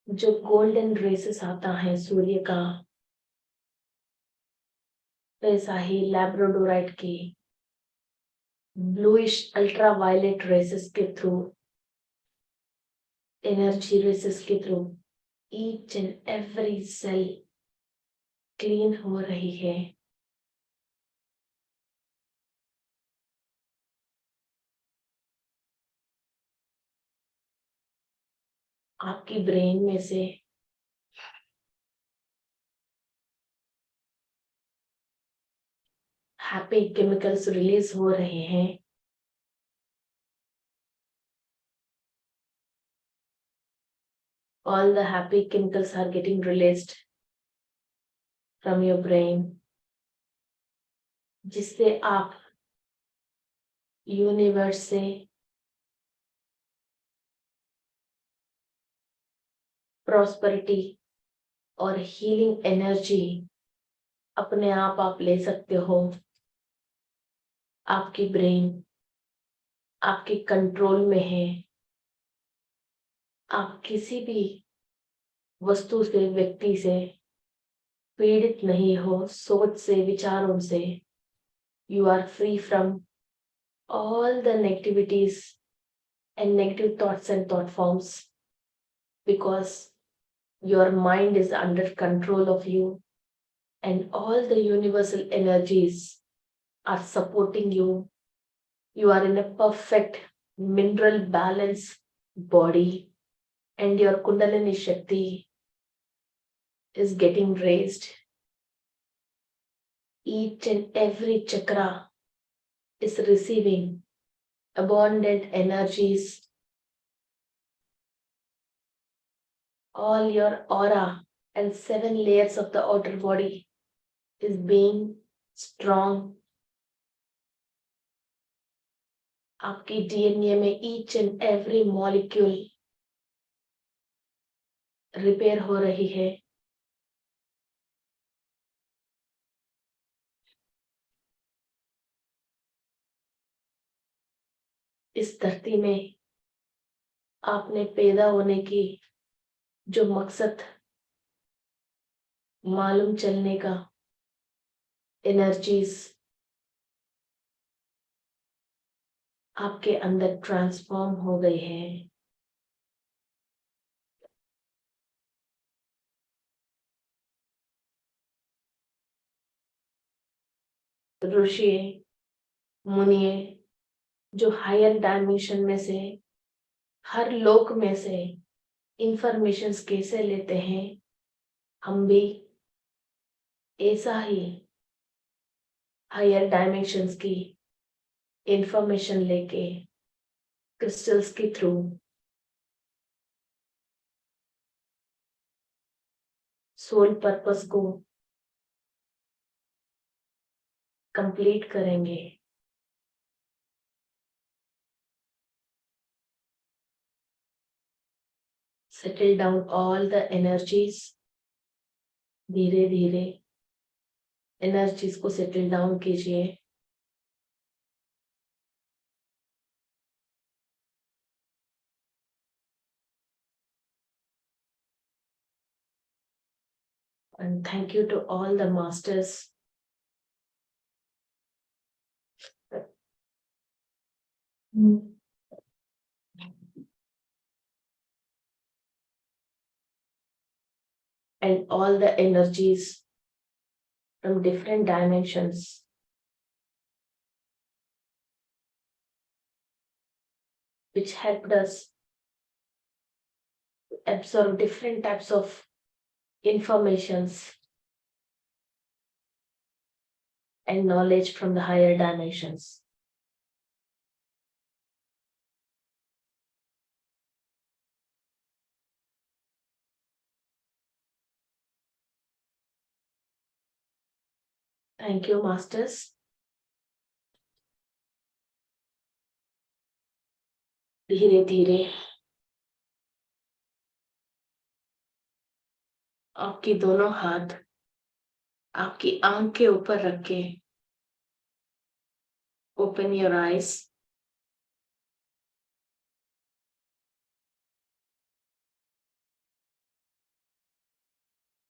जो गोल्डन रेसेस आता है सूर्य का, वैसा ही लैब्राडोराइट की ब्लूइश अल्ट्रावायलेट रेसेस के थ्रू, एनर्जी रेसेस के through each and every cell clean हो रही है। आपकी ब्रेन में से हैप्पी केमिकल्स रिलीज हो रहे हैं। All the happy chemicals are getting released from your brain, जिससे आप यूनिवर्स से प्रॉस्पेरिटी और हीलिंग एनर्जी अपने आप ले सकते हो। आपकी ब्रेन आपके कंट्रोल में है। आप किसी भी वस्तु से, व्यक्ति से पीड़ित नहीं हो, सोच से, विचारों से। You are free from all the negativities and negative thoughts and thought forms, because your mind is under control of you, and all the universal energies are supporting you. You are in a perfect mineral balance body, and your Kundalini Shakti is getting raised. Each and every chakra is receiving abundant energies. All your aura and 7 layers of the outer body is being strong. आपकी DNA में each and every molecule repair हो रही है। इस धरती में आपने पैदा होने की जो मकसद मालूम चलने का, एनर्जीज आपके अंदर ट्रांसफॉर्म हो गई है। ऋषि मुनिये जो हायर डायमेंशन में से, हर लोक में से इंफॉर्मेशंस कैसे लेते हैं, हम भी ऐसा ही हायर डायमेंशंस की इंफॉर्मेशन लेके क्रिस्टल्स के थ्रू सोल पर्पस को कंप्लीट करेंगे। Settle down all the energies. धीरे धीरे एनर्जीज को सेटल डाउन कीजिए। And thank you to all the masters and all the energies from different dimensions which helped us absorb different types of informations and knowledge from the higher dimensions. Thank you, masters. धीरे धीरे आपकी दोनों हाथ आपकी आंख के ऊपर रख के open your eyes.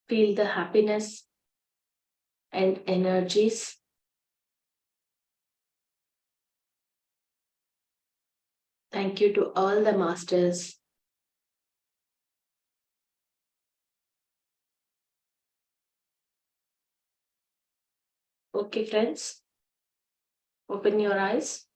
Feel the happiness and energies. Thank you to all the masters. Okay, friends, open your eyes.